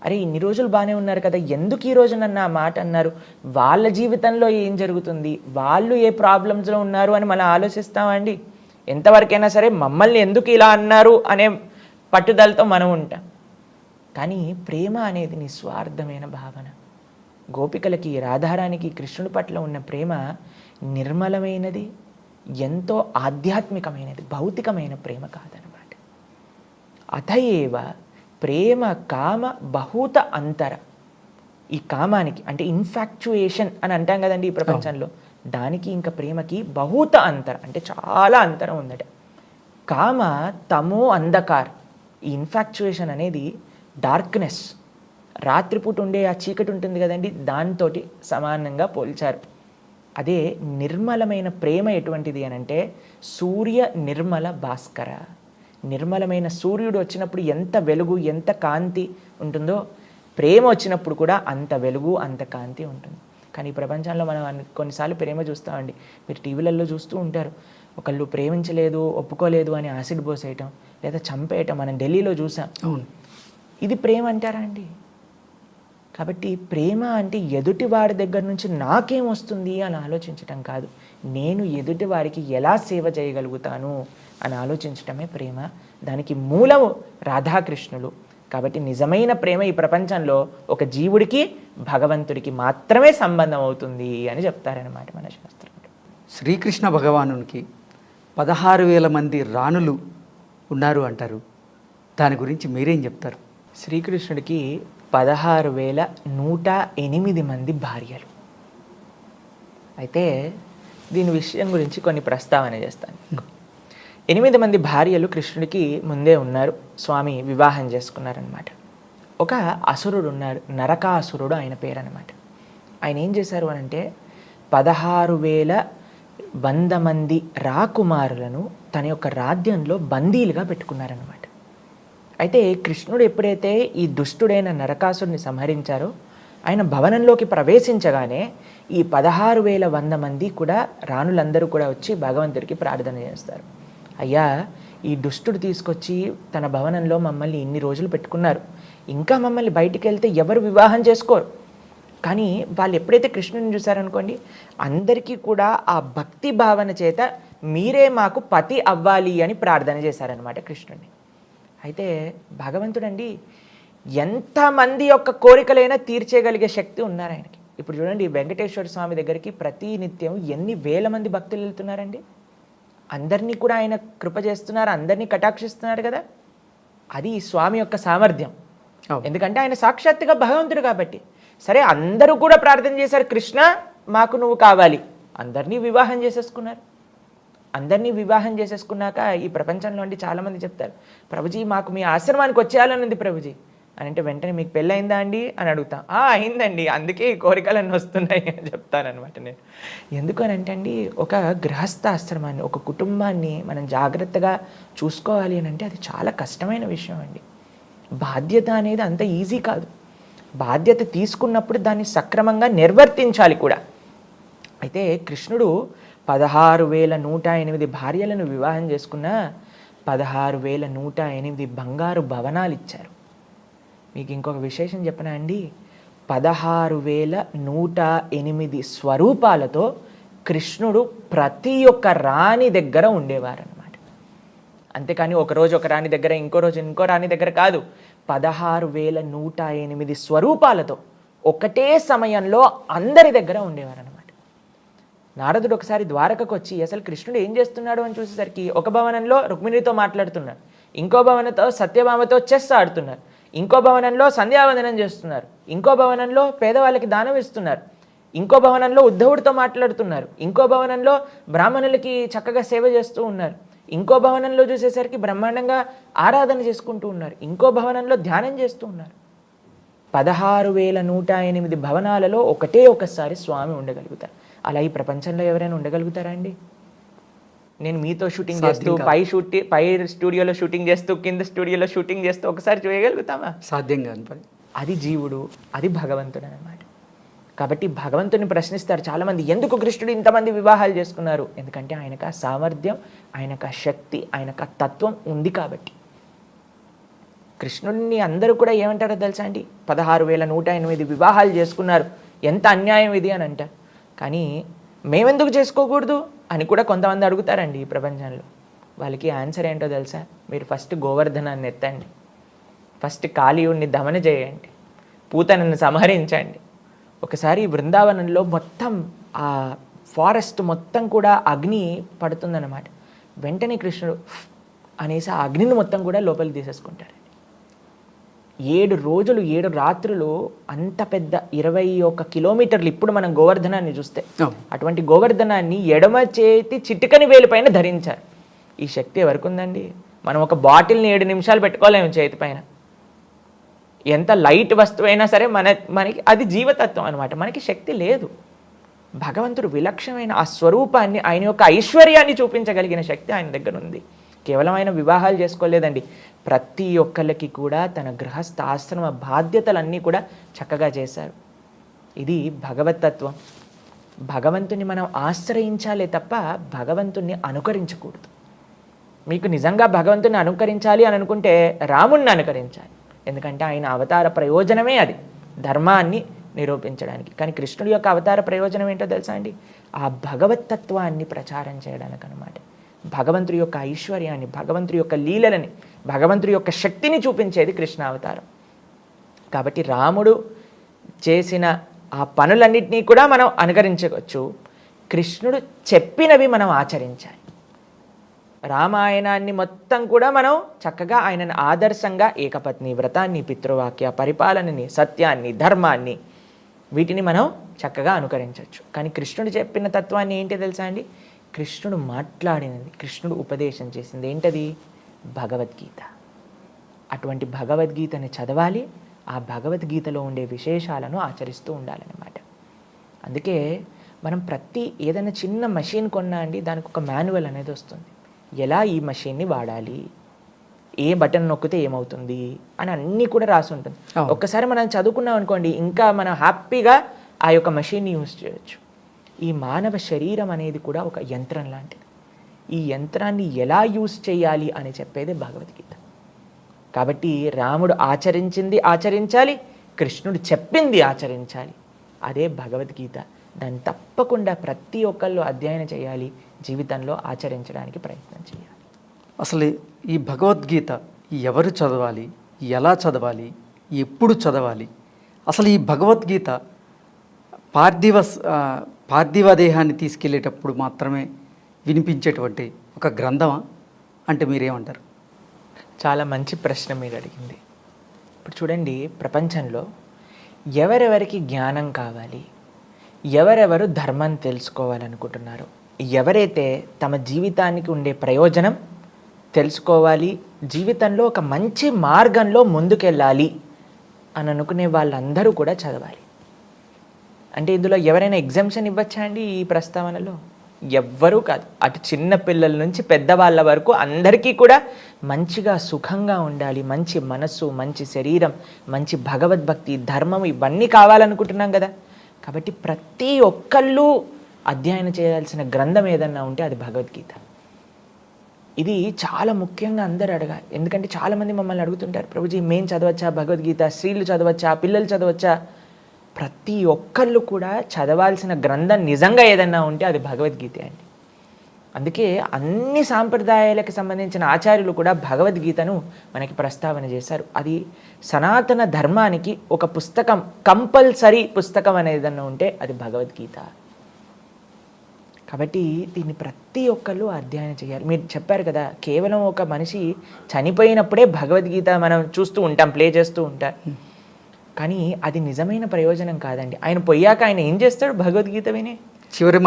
అరే ఇన్ని రోజులు బాగానే ఉన్నారు కదా, ఎందుకు ఈరోజు నన్ను ఆ మాట అన్నారు, వాళ్ళ జీవితంలో ఏం జరుగుతుంది, వాళ్ళు ఏ ప్రాబ్లమ్స్లో ఉన్నారు అని మనం ఆలోచిస్తామండి. ఎంతవరకైనా సరే మమ్మల్ని ఎందుకు ఇలా అన్నారు అనే పట్టుదలతో మనం ఉంటాం. కానీ ప్రేమ అనేది నిస్వార్థమైన భావన. గోపికలకి, రాధారానికి కృష్ణుడి పట్ల ఉన్న ప్రేమ నిర్మలమైనది, ఎంతో ఆధ్యాత్మికమైనది, భౌతికమైన ప్రేమ కాదనమాట. అతయేవ ప్రేమ కామ బహూత అంతర. ఈ కామానికి అంటే ఇన్ఫాక్చుయేషన్ అని అంటాం కదండి ఈ ప్రపంచంలో, దానికి ఇంకా ప్రేమకి బహూత అంతర అంటే చాలా అంతరం ఉందట. కామ తమో అంధకార్. ఈ ఇన్ఫాక్చుయేషన్ అనేది డార్క్నెస్, రాత్రిపూట ఉండే ఆ చీకటి ఉంటుంది కదండి, దాంతో సమానంగా పోల్చారు. అదే నిర్మలమైన ప్రేమ ఎటువంటిది అని అంటే, సూర్య నిర్మల భాస్కర. నిర్మలమైన సూర్యుడు వచ్చినప్పుడు ఎంత వెలుగు, ఎంత కాంతి ఉంటుందో, ప్రేమ వచ్చినప్పుడు కూడా అంత వెలుగు, అంత కాంతి ఉంటుంది. కానీ ఈ ప్రపంచంలో మనం కొన్నిసార్లు ప్రేమ చూస్తామండి, మీరు టీవీలలో చూస్తూ ఉంటారు, ఒకళ్ళు ప్రేమించలేదు, ఒప్పుకోలేదు అని యాసిడ్ పోసేయటం లేదా చంపేయటం మనం ఢిల్లీలో చూసాం. అవును, ఇది ప్రేమ అంటారా అండి? కాబట్టి ప్రేమ అంటే ఎదుటి వాడి దగ్గర నుంచి నాకేం వస్తుంది అని ఆలోచించటం కాదు, నేను ఎదుటి వారికి ఎలా సేవ చేయగలుగుతాను అని ఆలోచించటమే ప్రేమ. దానికి మూలము రాధాకృష్ణులు. కాబట్టి నిజమైన ప్రేమ ఈ ప్రపంచంలో ఒక జీవుడికి భగవంతుడికి మాత్రమే సంబంధం అవుతుంది అని చెప్తారనమాట మన శాస్త్రం. శ్రీకృష్ణ భగవానునికి 16,000 మంది రాణులు ఉన్నారు అంటారు. దాని గురించి మీరేం చెప్తారు? శ్రీకృష్ణుడికి 16,108 మంది భార్యలు. అయితే దీని విషయం గురించి కొన్ని ప్రస్తావన చేస్తాను. 8 మంది భార్యలు కృష్ణుడికి ముందే ఉన్నారు, స్వామి వివాహం చేసుకున్నారనమాట. ఒక అసురుడు ఉన్నారు, నరకాసురుడు ఆయన పేరు అనమాట. ఆయన ఏం చేశారు అని అంటే 16,100 మంది రాకుమారులను తన యొక్క రాజ్యంలో బందీలుగా పెట్టుకున్నారనమాట. అయితే కృష్ణుడు ఎప్పుడైతే ఈ దుష్టుడైన నరకాసురుని సంహరించారో ఆయన భవనంలోకి ప్రవేశించగానే ఈ 16,100 మంది కూడా రాణులందరూ కూడా వచ్చి భగవంతుడికి ప్రార్థన చేస్తారు. అయ్యా, ఈ దుష్టుడు తీసుకొచ్చి తన భవనంలో మమ్మల్ని ఇన్ని రోజులు పెట్టుకున్నారు, ఇంకా మమ్మల్ని బయటికి వెళ్తే ఎవరు వివాహం చేసుకోరు. కానీ వాళ్ళు ఎప్పుడైతే కృష్ణుని చూశారనుకోండి, అందరికీ కూడా ఆ భక్తి భావన చేత మీరే మాకు పతి అవ్వాలి అని ప్రార్థన చేశారనమాట కృష్ణుడిని. అయితే భగవంతుడండి ఎంతమంది యొక్క కోరికలైనా తీర్చేయగలిగే శక్తి ఉన్నారు ఆయనకి. ఇప్పుడు చూడండి, వెంకటేశ్వర స్వామి దగ్గరికి ప్రతి నిత్యం ఎన్ని వేల మంది భక్తులు వెళ్తున్నారండి. అందరినీ కూడా ఆయన కృప చేస్తున్నారు, అందరినీ కటాక్షిస్తున్నారు కదా. అది స్వామి యొక్క సామర్థ్యం. ఎందుకంటే ఆయన సాక్షాత్తుగా భగవంతుడు కాబట్టి. సరే, అందరూ కూడా ప్రార్థన చేశారు, కృష్ణ మాకు నువ్వు కావాలి. అందరినీ వివాహం చేసేసుకున్నారు. అందరినీ వివాహం చేసేసుకున్నాక ఈ ప్రపంచంలో అండి చాలామంది చెప్తారు, ప్రభుజీ మాకు మీ ఆశ్రమానికి వచ్చేయాలని ఉంది ప్రభుజీ అని. అంటే వెంటనే మీకు పెళ్ళయిందా అండి అని అడుగుతాం. అయిందండి, అందుకే ఈ కోరికలన్నీ వస్తున్నాయి అని చెప్తానమాట నేను. ఎందుకనంటే అండి, ఒక గృహస్థాశ్రమాన్ని, ఒక కుటుంబాన్ని మనం జాగ్రత్తగా చూసుకోవాలి అని అంటే అది చాలా కష్టమైన విషయం అండి. బాధ్యత అనేది అంత ఈజీ కాదు. బాధ్యత తీసుకున్నప్పుడు దాన్ని సక్రమంగా నిర్వర్తించాలి కూడా. అయితే కృష్ణుడు 16,108 భార్యలను వివాహం చేసుకున్న 16,108 బంగారు భవనాలు ఇచ్చారు. మీకు ఇంకొక విశేషం చెప్పనా అండి, 16,108 స్వరూపాలతో కృష్ణుడు ప్రతి ఒక్క రాణి దగ్గర ఉండేవారనమాట. అంతేకాని ఒకరోజు ఒక రాణి దగ్గర, ఇంకో రోజు ఇంకో రాణి దగ్గర కాదు. 16,108 స్వరూపాలతో ఒకటే సమయంలో అందరి దగ్గర ఉండేవారనమాట. నారదుడు ఒకసారి ద్వారకకు వచ్చి అసలు కృష్ణుడు ఏం చేస్తున్నాడు అని చూసేసరికి ఒక భవనంలో రుక్మిణితో మాట్లాడుతున్నాడు, ఇంకో భవనంతో సత్యభామతో చెస్ ఆడుతున్నారు, ఇంకో భవనంలో సంధ్యావందనం చేస్తున్నారు, ఇంకో భవనంలో పేదవాళ్ళకి దానం ఇస్తున్నారు, ఇంకో భవనంలో ఉద్ధవుడితో మాట్లాడుతున్నారు, ఇంకో భవనంలో బ్రాహ్మణులకి చక్కగా సేవ చేస్తూ ఉన్నారు, ఇంకో భవనంలో చూసేసరికి బ్రహ్మాండంగా ఆరాధన చేసుకుంటూ ఉన్నారు, ఇంకో భవనంలో ధ్యానం చేస్తూ ఉన్నారు. 16,108 భవనాలలో ఒకటే ఒకసారి స్వామి ఉండగలుగుతారు. అలా ఈ ప్రపంచంలో ఎవరైనా ఉండగలుగుతారా అండి? నేను మీతో షూటింగ్ చేస్తూ పై స్టూడియోలో షూటింగ్ చేస్తూ కింద స్టూడియోలో షూటింగ్ చేస్తూ ఒకసారి చేయగలుగుతామా? సాధ్యం కాని పని. అది జీవుడు, అది భగవంతుడు అన్నమాట. కాబట్టి భగవంతుని ప్రశ్నిస్తారు చాలామంది, ఎందుకు కృష్ణుడు ఇంతమంది వివాహాలు చేసుకున్నారు? ఎందుకంటే ఆయనకు ఆ సామర్థ్యం, ఆయనకు ఆ శక్తి, ఆయనకు ఆ తత్వం ఉంది కాబట్టి. కృష్ణుడిని అందరూ కూడా ఏమంటారో తెలుసా అండి, 16,108 వివాహాలు చేసుకున్నారు, ఎంత అన్యాయం ఇది అని అంటారు. కానీ మేమెందుకు చేసుకోకూడదు అని కూడా కొంతమంది అడుగుతారండి ఈ ప్రపంచంలో. వాళ్ళకి ఆన్సర్ ఏంటో తెలుసా? మీరు ఫస్ట్ గోవర్ధనాన్ని ఎత్తండి, ఫస్ట్ కాళీయుడిని దమన చేయండి, పూతనను సంహరించండి. ఒకసారి బృందావనంలో మొత్తం ఆ ఫారెస్ట్ మొత్తం కూడా అగ్ని పడుతుందన్నమాట. వెంటనే కృష్ణుడు అనేసి ఆ అగ్నిని మొత్తం కూడా లోపలికి తీసేసుకుంటారు. 7 రోజులు 7 రాత్రులు అంత పెద్ద 21 కిలోమీటర్లు, ఇప్పుడు మనం గోవర్ధనాన్ని చూస్తే అటువంటి గోవర్ధనాన్ని ఎడమ చేతి చిటికని వేలు పైన ధరించారు. ఈ శక్తి ఎవరికి ఉందండి? మనం ఒక బాటిల్ని 7 నిమిషాలు పెట్టుకోలేము చేతి పైన. ఎంత లైట్ వస్తువు అయినా సరే మనకి అది జీవతత్వం అనమాట, మనకి శక్తి లేదు. భగవంతుడు విలక్షణమైన ఆ స్వరూపాన్ని, ఆయన యొక్క ఐశ్వర్యాన్ని చూపించగలిగిన శక్తి ఆయన దగ్గర ఉంది. కేవలం ఆయన వివాహాలు చేసుకోలేదండి, ప్రతి ఒక్కళ్ళకి కూడా తన గృహస్థ ఆశ్రమ బాధ్యతలన్నీ కూడా చక్కగా చేశారు. ఇది భగవతత్వం. భగవంతుని మనం ఆశ్రయించాలే తప్ప భగవంతుణ్ణి అనుకరించకూడదు. మీకు నిజంగా భగవంతుని అనుకరించాలి అని అనుకుంటే రాముణ్ణి అనుకరించాలి. ఎందుకంటే ఆయన అవతార ప్రయోజనమే అది. ధర్మాన్ని నిరూపించడానికి. కానీ కృష్ణుడి యొక్క అవతార ప్రయోజనం ఏంటో తెలుసా అండి? ఆ భగవతత్వాన్ని ప్రచారం చేయడానికి అనమాట. భగవంతుడి యొక్క ఐశ్వర్యాన్ని, భగవంతుడి యొక్క లీలలని, భగవంతుడి యొక్క శక్తిని చూపించేది కృష్ణ అవతారం. కాబట్టి రాముడు చేసిన ఆ పనులన్నింటినీ కూడా మనం అనుకరించవచ్చు. కృష్ణుడు చెప్పినవి మనం ఆచరించాలి. రామాయణాన్ని మొత్తం కూడా మనం చక్కగా ఆయనను ఆదర్శంగా ఏకపత్ని వ్రతాన్ని, పితృవాక్య పరిపాలనని, సత్యాన్ని, ధర్మాన్ని, వీటిని మనం చక్కగా అనుకరించవచ్చు. కానీ కృష్ణుడు చెప్పిన తత్వాన్ని ఏంటి తెలుసా అండి? కృష్ణుడు మాట్లాడినది, కృష్ణుడు ఉపదేశం చేసింది ఏంటది? భగవద్గీత. అటువంటి భగవద్గీతని చదవాలి, ఆ భగవద్గీతలో ఉండే విశేషాలను ఆచరిస్తూ ఉండాలన్నమాట. అందుకే మనం ఏదైనా చిన్న మెషిన్ కొన్నా అండి, దానికి ఒక మాన్యువల్ అనేది వస్తుంది. ఎలా ఈ మెషిన్ని వాడాలి, ఏ బటన్ నొక్కితే ఏమవుతుంది అని అన్నీ కూడా రాసి ఉంటుంది. ఒక్కసారి మనం చదువుకున్నాం అనుకోండి, ఇంకా మనం హ్యాపీగా ఆ యొక్క మెషిన్ని యూజ్ చేయొచ్చు. ఈ మానవ శరీరం అనేది కూడా ఒక యంత్రం లాంటిది. ఈ యంత్రాన్ని ఎలా యూజ్ చేయాలి అని చెప్పేదే భగవద్గీత. కాబట్టి రాముడు ఆచరించింది ఆచరించాలి, కృష్ణుడు చెప్పింది ఆచరించాలి. అదే భగవద్గీత. దాన్ని తప్పకుండా ప్రతి ఒక్కళ్ళు అధ్యయనం చేయాలి, జీవితంలో ఆచరించడానికి ప్రయత్నం చేయాలి. అసలు ఈ భగవద్గీత ఎవరు చదవాలి, ఎలా చదవాలి, ఎప్పుడు చదవాలి? అసలు ఈ భగవద్గీత పార్థివ దేహాన్ని తీసుకెళ్ళేటప్పుడు మాత్రమే వినిపించేటువంటి ఒక గ్రంథమా అంటే మీరేమంటారు? చాలా మంచి ప్రశ్న మీరు అడిగింది. ఇప్పుడు చూడండి, ప్రపంచంలో ఎవరెవరికి జ్ఞానం కావాలి, ఎవరెవరు ధర్మం తెలుసుకోవాలనుకుంటున్నారు, ఎవరైతే తమ జీవితానికి ఉండే ప్రయోజనం తెలుసుకోవాలి, జీవితంలో ఒక మంచి మార్గంలో ముందుకెళ్ళాలి అని అనుకునే వాళ్ళందరూ కూడా చదవాలి. అంటే ఇందులో ఎవరైనా ఎగ్జామ్షన్ ఇవ్వచ్చా అండి? ఈ ప్రస్తావనలో ఎవ్వరూ కాదు. అటు చిన్న పిల్లల నుంచి పెద్దవాళ్ళ వరకు అందరికీ కూడా మంచిగా సుఖంగా ఉండాలి, మంచి మనస్సు, మంచి శరీరం, మంచి భగవద్భక్తి, ధర్మం ఇవన్నీ కావాలనుకుంటున్నాం కదా. కాబట్టి ప్రతి ఒక్కళ్ళు అధ్యయనం చేయాల్సిన గ్రంథం ఏదన్నా ఉంటే అది భగవద్గీత. ఇది చాలా ముఖ్యంగా అందరూ అడగాలి. ఎందుకంటే చాలామంది మమ్మల్ని అడుగుతుంటారు, ప్రభుజీ మేము చదవచ్చా భగవద్గీత, స్త్రీలు చదవచ్చా, పిల్లలు చదవచ్చా? ప్రతి ఒక్కళ్ళు కూడా చదవాల్సిన గ్రంథం నిజంగా ఏదన్నా ఉంటే అది భగవద్గీత అండి. అందుకే అన్ని సాంప్రదాయాలకు సంబంధించిన ఆచార్యులు కూడా భగవద్గీతను మనకి ప్రస్తావన చేశారు. అది సనాతన ధర్మానికి ఒక పుస్తకం, కంపల్సరీ పుస్తకం అనేదన్నా ఉంటే అది భగవద్గీత. కాబట్టి దీన్ని ప్రతి ఒక్కళ్ళు అధ్యయనం చేయాలి. మీరు చెప్పారు కదా, కేవలం ఒక మనిషి చనిపోయినప్పుడే భగవద్గీత మనం చూస్తూ ఉంటాం, ప్లే చేస్తూ ఉంటాం. కానీ అది నిజమైన ప్రయోజనం కాదండి. ఆయన పోయాక ఆయన ఏం చేస్తాడు? భగవద్గీత విని చివరి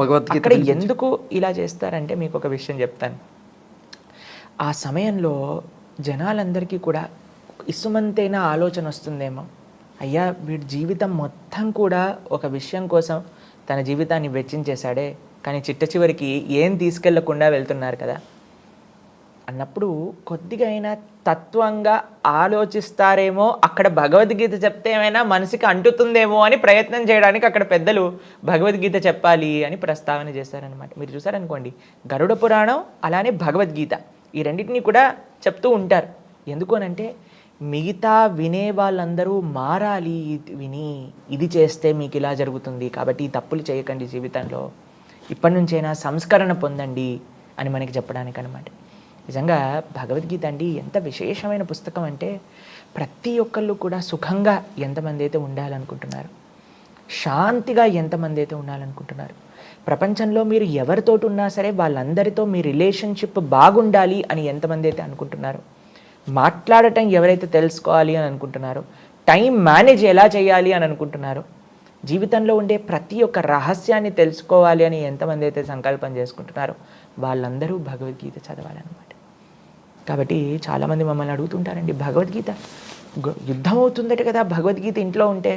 భగవద్గీత. అక్కడ ఎందుకు ఇలా చేస్తారంటే మీకు ఒక విషయం చెప్తాను. ఆ సమయంలో జనాలందరికీ కూడా ఇసుమంతైన ఆలోచన వస్తుందేమో, అయ్యా వీడి జీవితం మొత్తం కూడా ఒక విషయం కోసం తన జీవితాన్ని వెచ్చించేశాడే, కానీ చిట్ట చివరికి ఏం తీసుకెళ్లకుండా వెళ్తున్నారు కదా అన్నప్పుడు కొద్దిగా అయినా తత్వంగా ఆలోచిస్తారేమో, అక్కడ భగవద్గీత చెప్తే ఏమైనా మనసుకి అంటుతుందేమో అని ప్రయత్నం చేయడానికి అక్కడ పెద్దలు భగవద్గీత చెప్పాలి అని ప్రస్తావన చేశారనమాట. మీరు చూసారనుకోండి, గరుడ పురాణం అలానే భగవద్గీత ఈ రెండింటినీ కూడా చెప్తూ ఉంటారు. ఎందుకు అనంటే మిగతా వినే వాళ్ళందరూ మారాలి, విని ఇది చేస్తే మీకు ఇలా జరుగుతుంది, కాబట్టి ఈ తప్పులు చేయకండి జీవితంలో, ఇప్పటి నుంచైనా సంస్కరణ పొందండి అని మనకి చెప్పడానికి అనమాట. నిజంగా భగవద్గీత అండి ఎంత విశేషమైన పుస్తకం అంటే, ప్రతి ఒక్కళ్ళు కూడా సుఖంగా ఎంతమంది అయితే ఉండాలనుకుంటున్నారు, శాంతిగా ఎంతమంది అయితే ఉండాలనుకుంటున్నారు, ప్రపంచంలో మీరు ఎవరితోటి ఉన్నా సరే వాళ్ళందరితో మీ రిలేషన్షిప్ బాగుండాలి అని ఎంతమంది అయితే అనుకుంటున్నారు, మాట్లాడటం ఎవరైతే తెలుసుకోవాలి అని అనుకుంటున్నారో, టైం మేనేజ్ ఎలా చేయాలి అని అనుకుంటున్నారో, జీవితంలో ఉండే ప్రతి ఒక్క రహస్యాన్ని తెలుసుకోవాలి అని ఎంతమంది అయితే సంకల్పం చేసుకుంటున్నారో వాళ్ళందరూ భగవద్గీత చదవాలన్నమాట. కాబట్టి చాలామంది మమ్మల్ని అడుగుతుంటారండి, భగవద్గీత యుద్ధం అవుతుందట కదా భగవద్గీత ఇంట్లో ఉంటే.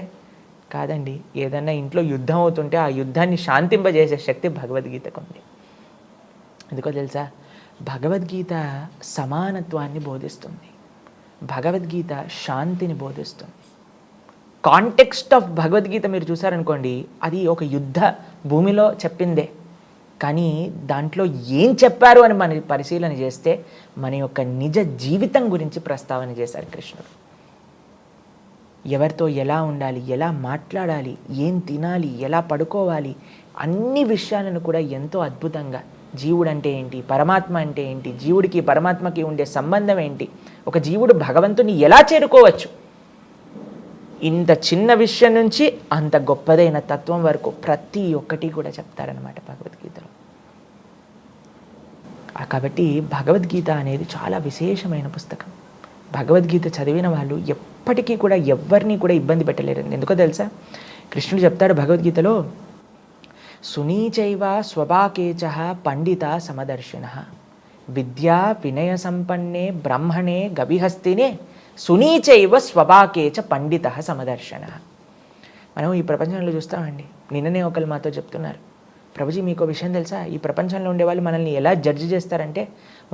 కాదండి, ఏదన్నా ఇంట్లో యుద్ధం అవుతుంటే ఆ యుద్ధాన్ని శాంతింపజేసే శక్తి భగవద్గీతకు ఉంది. ఎందుకో తెలుసా? భగవద్గీత సమానత్వాన్ని బోధిస్తుంది, భగవద్గీత శాంతిని బోధిస్తుంది. కాంటెక్స్ట్ ఆఫ్ భగవద్గీత మీరు చూసారనుకోండి, అది ఒక యుద్ధ భూమిలో చెప్పిందే, కానీ దాంట్లో ఏం చెప్పారు అని మనం పరిశీలన చేస్తే మన యొక్క నిజ జీవితం గురించి ప్రస్తావన చేశారు కృష్ణుడు. ఎవరితో ఎలా ఉండాలి, ఎలా మాట్లాడాలి, ఏం తినాలి, ఎలా పడుకోవాలి, అన్ని విషయాలను కూడా ఎంతో అద్భుతంగా జీవుడు అంటే ఏంటి, పరమాత్మ అంటే ఏంటి, జీవుడికి పరమాత్మకి ఉండే సంబంధం ఏంటి, ఒక జీవుడు భగవంతుని ఎలా చేరుకోవచ్చు, ఇంత చిన్న విషయం నుంచి అంత గొప్పదైన తత్వం వరకు ప్రతి ఒక్కటి కూడా చెప్తారనమాట భగవద్గీతలో. కాబట్టి భగవద్గీత అనేది చాలా విశేషమైన పుస్తకం. భగవద్గీత చదివిన వాళ్ళు ఎప్పటికీ కూడా ఎవరిని కూడా ఇబ్బంది పెట్టలేరండి. ఎందుకో తెలుసా, కృష్ణుడు చెప్తాడు భగవద్గీతలో, సునీచైవ స్వభాకేచ పండిత సమదర్శిన విద్యా వినయ సంపన్నే బ్రహ్మణే గవిహస్తినే సునీచైవ స్వభాకేచ పండిత సమదర్శన. మనం ఈ ప్రపంచంలో చూస్తామండి. నిన్ననే ఒకరు మాతో చెప్తున్నారు, ప్రభుజీ మీకు విషయం తెలుసా, ఈ ప్రపంచంలో ఉండే వాళ్ళు మనల్ని ఎలా జడ్జి చేస్తారంటే,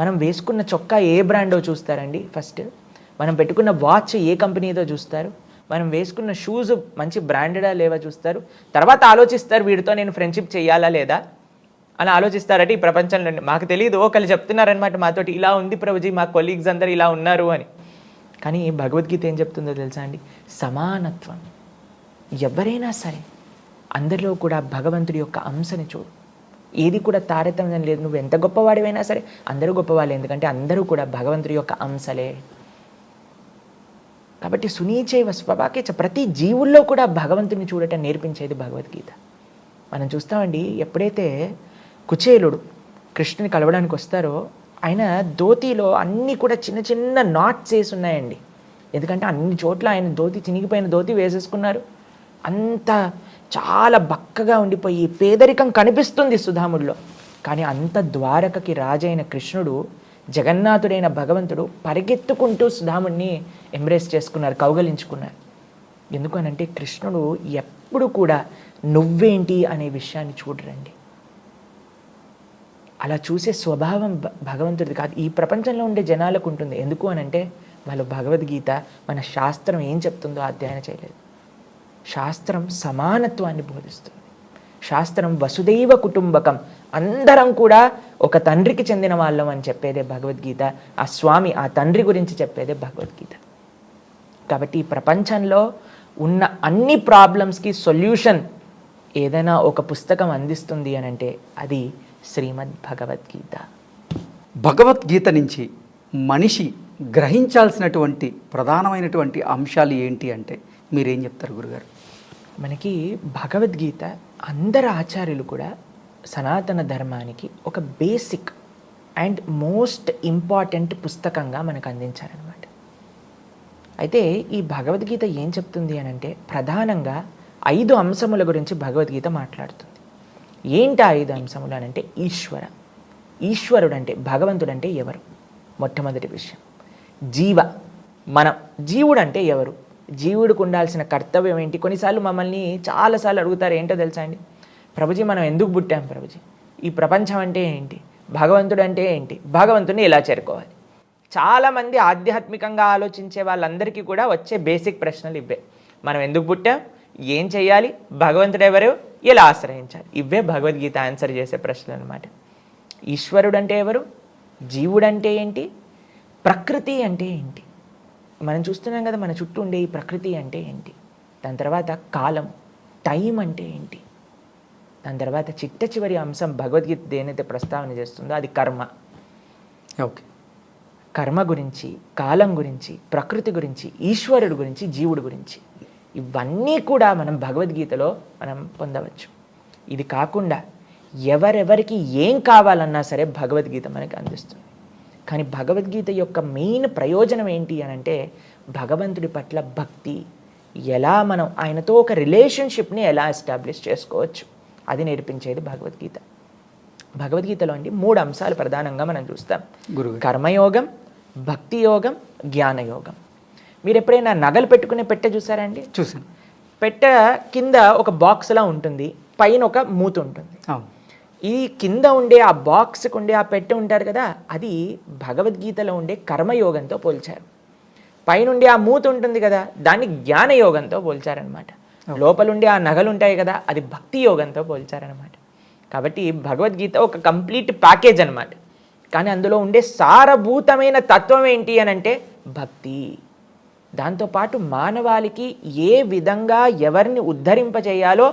మనం వేసుకున్న చొక్కా ఏ బ్రాండో చూస్తారండి ఫస్ట్, మనం పెట్టుకున్న వాచ్ ఏ కంపెనీదో చూస్తారు, మనం వేసుకున్న షూస్ మంచి బ్రాండెడా లేవా చూస్తారు, తర్వాత ఆలోచిస్తారు వీడితో నేను ఫ్రెండ్షిప్ చేయాలా లేదా అని ఆలోచిస్తారట. ఈ ప్రపంచంలో మాకు తెలియదు, ఒకళ్ళు చెప్తున్నారనమాట మాతోటి, ఇలా ఉంది ప్రభుజీ మా కొలీగ్స్ అందరు ఇలా ఉన్నారు అని. కానీ భగవద్గీత ఏం చెప్తుందో తెలుసా అండి, సమానత్వం. ఎవరైనా సరే అందరిలో కూడా భగవంతుడి యొక్క అంశని చూడు, ఏది కూడా తారతమ్యం లేదు. నువ్వు ఎంత గొప్పవాడివైనా సరే అందరూ గొప్పవాళ్ళే, ఎందుకంటే అందరూ కూడా భగవంతుడి యొక్క అంశలే. కాబట్టి సునీచైవ స్వభాకేచ, ప్రతి జీవుల్లో కూడా భగవంతుని చూడటం నేర్పించేది భగవద్గీత. మనం చూస్తామండి, ఎప్పుడైతే కుచేలుడు కృష్ణుని కలవడానికి వస్తారో, ఆయన ధోతిలో అన్నీ కూడా చిన్న చిన్న నాట్స్ వేసి ఉన్నాయండి. ఎందుకంటే అన్ని చోట్ల ఆయన ధోతి, చినిగిపోయిన ధోతి వేసేసుకున్నారు. అంత చాలా బక్కగా ఉండిపోయి పేదరికం కనిపిస్తుంది సుధాముడిలో. కానీ అంత ద్వారకకి రాజైన కృష్ణుడు, జగన్నాథుడైన భగవంతుడు పరిగెత్తుకుంటూ సుధాముడిని ఎంబ్రేస్ చేసుకున్నారు, కౌగలించుకున్నారు. ఎందుకు అనంటే కృష్ణుడు ఎప్పుడు కూడా నువ్వేంటి అనే విషయాన్ని చూడరండి. అలా చూసే స్వభావం భగవంతుడిది కాదు, ఈ ప్రపంచంలో ఉండే జనాలకు ఉంటుంది. ఎందుకు అనంటే వాళ్ళు భగవద్గీత, మన శాస్త్రం ఏం చెప్తుందో అధ్యయనం చేయలేదు. శాస్త్రం సమానత్వాన్ని బోధిస్తుంది. శాస్త్రం వసుదైవ కుటుంబకం, అందరం కూడా ఒక తండ్రికి చెందిన వాళ్ళం అని చెప్పేదే భగవద్గీత. ఆ స్వామి, ఆ తండ్రి గురించి చెప్పేదే భగవద్గీత. కాబట్టి ఈ ప్రపంచంలో ఉన్న అన్ని ప్రాబ్లమ్స్కి సొల్యూషన్ ఏదైనా ఒక పుస్తకం అందిస్తుంది అని అంటే అది శ్రీమద్ భగవద్గీత. భగవద్గీత నుంచి మనిషి గ్రహించాల్సినటువంటి ప్రధానమైనటువంటి అంశాలు ఏంటి అంటే మీరేం చెప్తారు గురుగారు? మనకి భగవద్గీత అందరు ఆచార్యులు కూడా సనాతన ధర్మానికి ఒక బేసిక్ అండ్ మోస్ట్ ఇంపార్టెంట్ పుస్తకంగా మనకు అందించారనమాట. అయితే ఈ భగవద్గీత ఏం చెప్తుంది అని అంటే ప్రధానంగా 5 అంశముల గురించి భగవద్గీత మాట్లాడుతుంది. ఏంటి ఆ 5 అంశములు అని అంటే, ఈశ్వరుడు అంటే, భగవంతుడు అంటే ఎవరు, మొట్టమొదటి విషయం. మనం, జీవుడు అంటే ఎవరు, జీవుడికి ఉండాల్సిన కర్తవ్యం ఏంటి. కొన్నిసార్లు మమ్మల్ని చాలాసార్లు అడుగుతారు, ఏంటో తెలుసా అండి, ప్రభుజీ మనం ఎందుకు పుట్టాం ప్రభుజీ, ఈ ప్రపంచం అంటే ఏంటి, భగవంతుడు అంటే ఏంటి, భగవంతుడిని ఎలా చేరుకోవాలి. చాలామంది ఆధ్యాత్మికంగా ఆలోచించే వాళ్ళందరికీ కూడా వచ్చే బేసిక్ ప్రశ్నలు ఇవే. మనం ఎందుకు పుట్టాం, ఏం చేయాలి, భగవంతుడు ఎవరు, ఎలా ఆశ్రయించాలి, ఇవే భగవద్గీత ఆన్సర్ చేసే ప్రశ్నలు అనమాట. ఈశ్వరుడు అంటే ఎవరు, జీవుడు అంటే ఏంటి, ప్రకృతి అంటే ఏంటి, మనం చూస్తున్నాం కదా మన చుట్టూ ఉండే ఈ ప్రకృతి అంటే ఏంటి, దాని తర్వాత కాలం, టైం అంటే ఏంటి, దాని తర్వాత చిట్ట చివరి అంశం భగవద్గీత దేనైతే ప్రస్తావన చేస్తుందో అది కర్మ. ఓకే, కర్మ గురించి, కాలం గురించి, ప్రకృతి గురించి, ఈశ్వరుడు గురించి, జీవుడు గురించి, ఇవన్నీ కూడా మనం భగవద్గీతలో మనం పొందవచ్చు. ఇది కాకుండా ఎవరెవరికి ఏం కావాలన్నా సరే భగవద్గీత మనకి అందిస్తుంది. కానీ భగవద్గీత యొక్క మెయిన్ ప్రయోజనం ఏంటి అని అంటే భగవంతుడి పట్ల భక్తి, ఎలా మనం ఆయనతో ఒక రిలేషన్షిప్ని ఎలా ఎస్టాబ్లిష్ చేసుకోవచ్చు, అది నేర్పించేది భగవద్గీత. భగవద్గీతలో అండి 3 అంశాలు ప్రధానంగా మనం చూస్తాం. కర్మయోగం, భక్తి యోగం, జ్ఞానయోగం. మీరు ఎప్పుడైనా నగలు పెట్టుకునే పెట్టె చూసారా అండి? చూసాను. పెట్టె కింద ఒక బాక్స్లా ఉంటుంది, పైన ఒక మూత ఉంటుంది. ఈ కింద ఉండే ఆ బాక్స్కి ఉండే ఆ పెట్టె ఉంటారు కదా, అది భగవద్గీతలో ఉండే కర్మయోగంతో పోల్చారు. పైనుండి ఆ మూత ఉంటుంది కదా, దాన్ని జ్ఞానయోగంతో పోల్చారనమాట. లోపల ఉండే ఆ నగలు ఉంటాయి కదా, అది భక్తి యోగంతో పోల్చారనమాట. కాబట్టి భగవద్గీత ఒక కంప్లీట్ ప్యాకేజ్ అనమాట. కానీ అందులో ఉండే సారభూతమైన తత్వం ఏంటి అని అంటే భక్తి. దాంతోపాటు మానవాళికి ఏ విధంగా ఎవరిని ఉద్ధరింపజేయాలో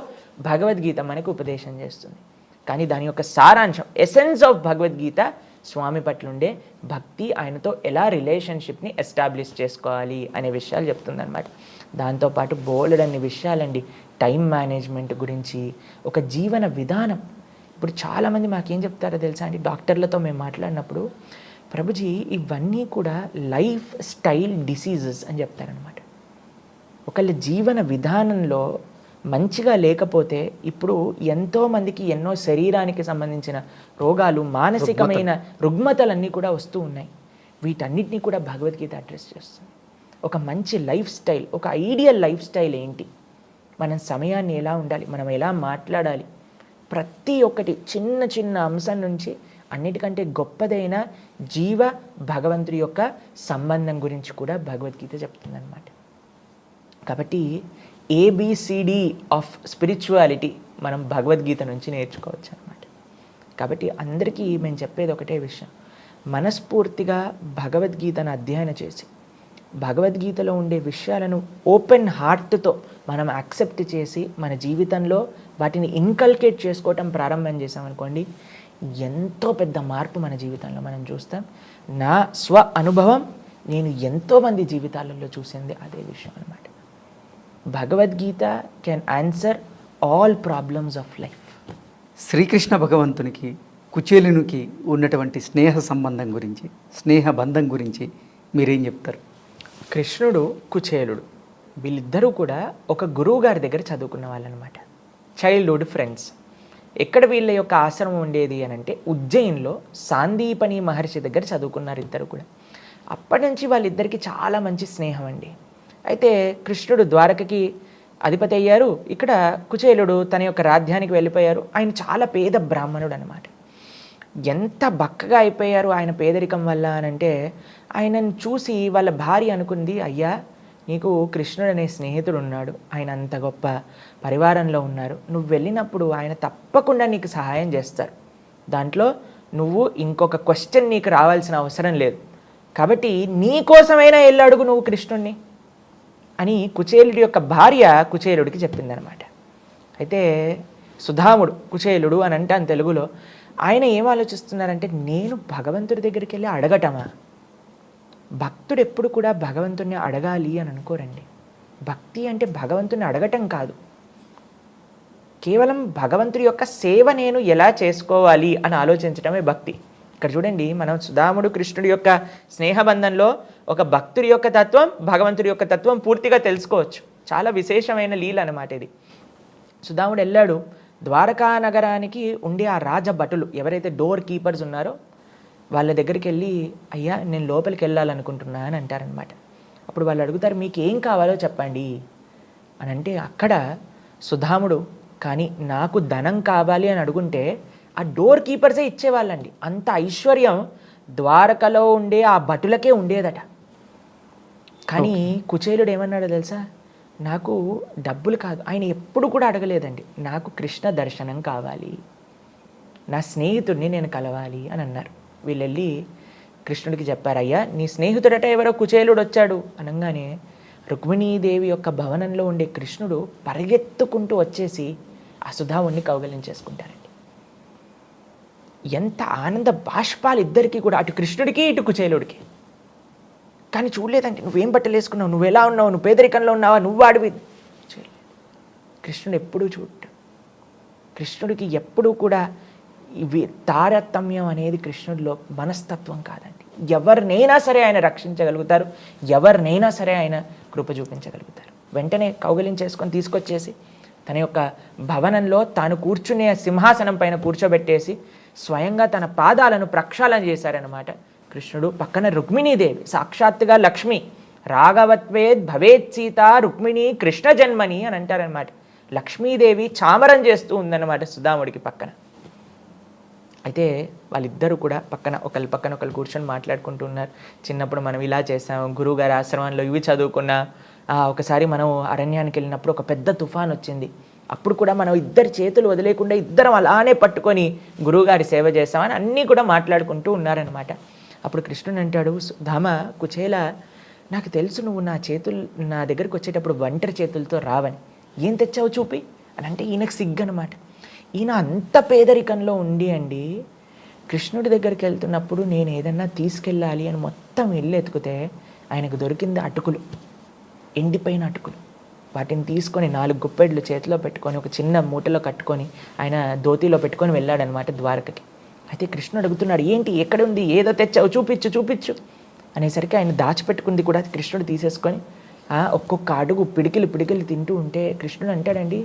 భగవద్గీత మనకు ఉపదేశం చేస్తుంది. కానీ దాని యొక్క సారాంశం, ఎసెన్స్ ఆఫ్ భగవద్గీత స్వామి పట్ల ఉండే భక్తి, ఆయనతో ఎలా రిలేషన్షిప్ని ఎస్టాబ్లిష్ చేసుకోవాలి అనే విషయాలు చెప్తుందన్నమాట. దాంతోపాటు బోలెడన్ని విషయాలండి, టైం మేనేజ్మెంట్ గురించి, ఒక జీవన విధానం. ఇప్పుడు చాలామంది మాకేం చెప్తారో తెలుసా అండి, డాక్టర్లతో మేము మాట్లాడినప్పుడు, ప్రభుజీ ఇవన్నీ కూడా లైఫ్ స్టైల్ డిసీజెస్ అని చెప్తారనమాట. ఒకళ్ళ జీవన విధానంలో మంచిగా లేకపోతే ఇప్పుడు ఎంతోమందికి ఎన్నో శరీరానికి సంబంధించిన రోగాలు, మానసికమైన రుగ్మతలన్నీ కూడా వస్తూ ఉన్నాయి. వీటన్నిటినీ కూడా భగవద్గీత అడ్రస్ చేస్తుంది. ఒక మంచి లైఫ్ స్టైల్, ఒక ఐడియల్ లైఫ్ స్టైల్ ఏంటి, మనం సమయాన్ని ఎలా ఉండాలి, మనం ఎలా మాట్లాడాలి, ప్రతి ఒక్కటి చిన్న చిన్న అంశం నుంచి అన్నిటికంటే గొప్పదైన జీవ భగవంతుడి యొక్క సంబంధం గురించి కూడా భగవద్గీత చెప్తుందన్నమాట. కాబట్టి ఏబిసిడి ఆఫ్ స్పిరిచువాలిటీ మనం భగవద్గీత నుంచి నేర్చుకోవచ్చు అనమాట. కాబట్టి అందరికీ మేము చెప్పేది ఒకటే విషయం, మనస్ఫూర్తిగా భగవద్గీతను అధ్యయనం చేసి భగవద్గీతలో ఉండే విషయాలను ఓపెన్ హార్ట్తో మనం యాక్సెప్ట్ చేసి మన జీవితంలో వాటిని ఇన్కల్కేట్ చేసుకోవటం ప్రారంభం చేసామనుకోండి, ఎంతో పెద్ద మార్పు మన జీవితంలో మనం చూస్తాం. నా స్వ అనుభవం, నేను ఎంతోమంది జీవితాలలో చూసింది అదే విషయం అనమాట. Bhagavad Gita can answer all problems of life. Sri Krishna భగవంతునికి కుచేలునికి ఉన్నటువంటి స్నేహ సంబంధం గురించి, స్నేహ బంధం గురించి మీరేం చెప్తారు? కృష్ణుడు, కుచేలుడు వీళ్ళిద్దరూ కూడా ఒక గురువు గారి దగ్గర చదువుకున్న వాళ్ళనమాట, చైల్డ్హుడ్ ఫ్రెండ్స్. ఎక్కడ వీళ్ళ యొక్క ఆశ్రమం ఉండేది అని అంటే ఉజ్జయిన్లో సాందీపని మహర్షి దగ్గర చదువుకున్నారు ఇద్దరు కూడా. అప్పటి నుంచి వాళ్ళిద్దరికీ చాలా మంచి స్నేహం అండి. అయితే కృష్ణుడు ద్వారకకి అధిపతి అయ్యారు, ఇక్కడ కుచేలుడు తన యొక్క రాజ్యానికి వెళ్ళిపోయారు. ఆయన చాలా పేద బ్రాహ్మణుడు అనమాట. ఎంత బక్కగా అయిపోయారు ఆయన పేదరికం వల్ల అనంటే, ఆయనను చూసి వాళ్ళ భార్య అనుకుంది, అయ్యా నీకు కృష్ణుడు అనే స్నేహితుడు ఉన్నాడు, ఆయన అంత గొప్ప పరివారంలో ఉన్నారు, నువ్వు వెళ్ళినప్పుడు ఆయన తప్పకుండా నీకు సహాయం చేస్తారు, దాంట్లో నువ్వు ఇంకొక క్వశ్చన్ నీకు రావాల్సిన అవసరం లేదు, కాబట్టి నీ కోసమైనా వెళ్ళి అడుగు నువ్వు కృష్ణుణ్ణి అని కుచేలుడి యొక్క భార్య కుచేలుడికి చెప్పిందనమాట. అయితే సుధాముడు కుచేలుడు అని అంటాను తెలుగులో, ఆయన ఏం ఆలోచిస్తున్నారంటే, నేను భగవంతుడి దగ్గరికి వెళ్ళి అడగటమా? భక్తుడు ఎప్పుడు కూడా భగవంతుడిని అడగాలి అని అనుకోరండి. భక్తి అంటే భగవంతుని అడగటం కాదు, కేవలం భగవంతుడి యొక్క సేవ నేను ఎలా చేసుకోవాలి అని ఆలోచించడమే భక్తి. ఇక్కడ చూడండి, మనం సుధాముడు కృష్ణుడి యొక్క స్నేహబంధంలో ఒక భక్తుడి యొక్క తత్వం, భగవంతుడి యొక్క తత్వం పూర్తిగా తెలుసుకోవచ్చు. చాలా విశేషమైన లీల అన్నమాట ఇది. సుధాముడు వెళ్ళాడు, ద్వారకా నగరానికి ఉండే ఆ రాజభటులు ఎవరైతే డోర్ కీపర్స్ ఉన్నారో వాళ్ళ దగ్గరికి వెళ్ళి, అయ్యా నేను లోపలికి వెళ్ళాలనుకుంటున్నా అని అంటారనమాట. అప్పుడు వాళ్ళు అడుగుతారు, మీకు ఏం కావాలో చెప్పండి అని అంటే, అక్కడ సుధాముడు కానీ నాకు ధనం కావాలి అని అడుగుంటే ఆ డోర్ కీపర్సే ఇచ్చేవాళ్ళండి. అంత ఐశ్వర్యం ద్వారకలో ఉండే ఆ భటులకే ఉండేదట. కానీ కుచేలుడు ఏమన్నాడో తెలుసా, నాకు డబ్బులు కాదు, ఆయన ఎప్పుడు కూడా అడగలేదండి, నాకు కృష్ణ దర్శనం కావాలి, నా స్నేహితుడిని నేను కలవాలి అని అన్నారు. వీళ్ళు వెళ్ళి కృష్ణుడికి చెప్పారు, అయ్యా నీ స్నేహితుడట ఎవరో కుచేలుడు వచ్చాడు అనగానే రుక్మిణీదేవి యొక్క భవనంలో ఉండే కృష్ణుడు పరిగెత్తుకుంటూ వచ్చేసి ఆ సుధాముడిని కౌగలించేసుకుంటారండి. ఎంత ఆనంద బాష్పాలు ఇద్దరికీ కూడా, అటు కృష్ణుడికి ఇటు కుచేలుడికి. కానీ చూడలేదండి, నువ్వేం బట్టలు వేసుకున్నావు, నువ్వు ఎలా ఉన్నావు, నువ్వు పేదరికంలో ఉన్నావా, నువ్వు అడివి. కృష్ణుడు ఎప్పుడూ చూడటం, కృష్ణుడికి ఎప్పుడూ కూడా ఇవి తారతమ్యం అనేది కృష్ణుడిలో మనస్తత్వం కాదండి. ఎవరినైనా సరే ఆయన రక్షించగలుగుతారు, ఎవరినైనా సరే ఆయన కృప చూపించగలుగుతారు. వెంటనే కౌగిలించేసుకొని తీసుకొచ్చేసి తన యొక్క భవనంలో తాను కూర్చునే సింహాసనం పైన కూర్చోబెట్టేసి స్వయంగా తన పాదాలను ప్రక్షాళన చేశారనమాట కృష్ణుడు. పక్కన రుక్మిణీదేవి, సాక్షాత్తుగా లక్ష్మి, రాఘవత్వేద్ భవేత్ సీత రుక్మిణి కృష్ణ జన్మని అని అంటారనమాట. లక్ష్మీదేవి చామరం చేస్తూ ఉందన్నమాట సుధాముడికి పక్కన. అయితే వాళ్ళిద్దరూ కూడా పక్కన ఒకళ్ళు కూర్చొని మాట్లాడుకుంటూ ఉన్నారు. చిన్నప్పుడు మనం ఇలా చేసాం, గురువుగారి ఆశ్రమంలో ఇవి చదువుకున్నా, ఒకసారి మనం అరణ్యానికి వెళ్ళినప్పుడు ఒక పెద్ద తుఫాన్ వచ్చింది, అప్పుడు కూడా మనం ఇద్దరి చేతులు వదిలేకుండా ఇద్దరం అలానే పట్టుకొని గురువుగారి సేవ చేసామని అన్నీ కూడా మాట్లాడుకుంటూ ఉన్నారనమాట. అప్పుడు కృష్ణుడు అంటాడు, ధామ కుచేల, నాకు తెలుసు నువ్వు నా దగ్గరికి వచ్చేటప్పుడు ఒంటరి చేతులతో రావని, ఏం తెచ్చావు చూపి అని అంటే ఈయనకు సిగ్గనమాట. ఈయన అంత పేదరికంలో ఉండి అండి కృష్ణుడి దగ్గరికి వెళ్తున్నప్పుడు నేను ఏదన్నా తీసుకెళ్ళాలి అని మొత్తం ఇల్లు ఎతికితే ఆయనకు దొరికింది అటుకులు, ఎండిపోయిన అటుకులు. వాటిని తీసుకొని 4 గుప్పెడ్లు చేతిలో పెట్టుకొని ఒక చిన్న మూటలో కట్టుకొని ఆయన ధోతిలో పెట్టుకొని వెళ్ళాడనమాట ద్వారకకి. అయితే కృష్ణుడు అడుగుతున్నాడు, ఏంటి ఎక్కడ ఉంది, ఏదో తెచ్చావు చూపించు చూపించు అనేసరికి ఆయన దాచిపెట్టుకుంది కూడా కృష్ణుడు తీసేసుకొని ఒక్కొక్క అడుగు పిడికిలు తింటూ ఉంటే కృష్ణుడు అంటాడండి,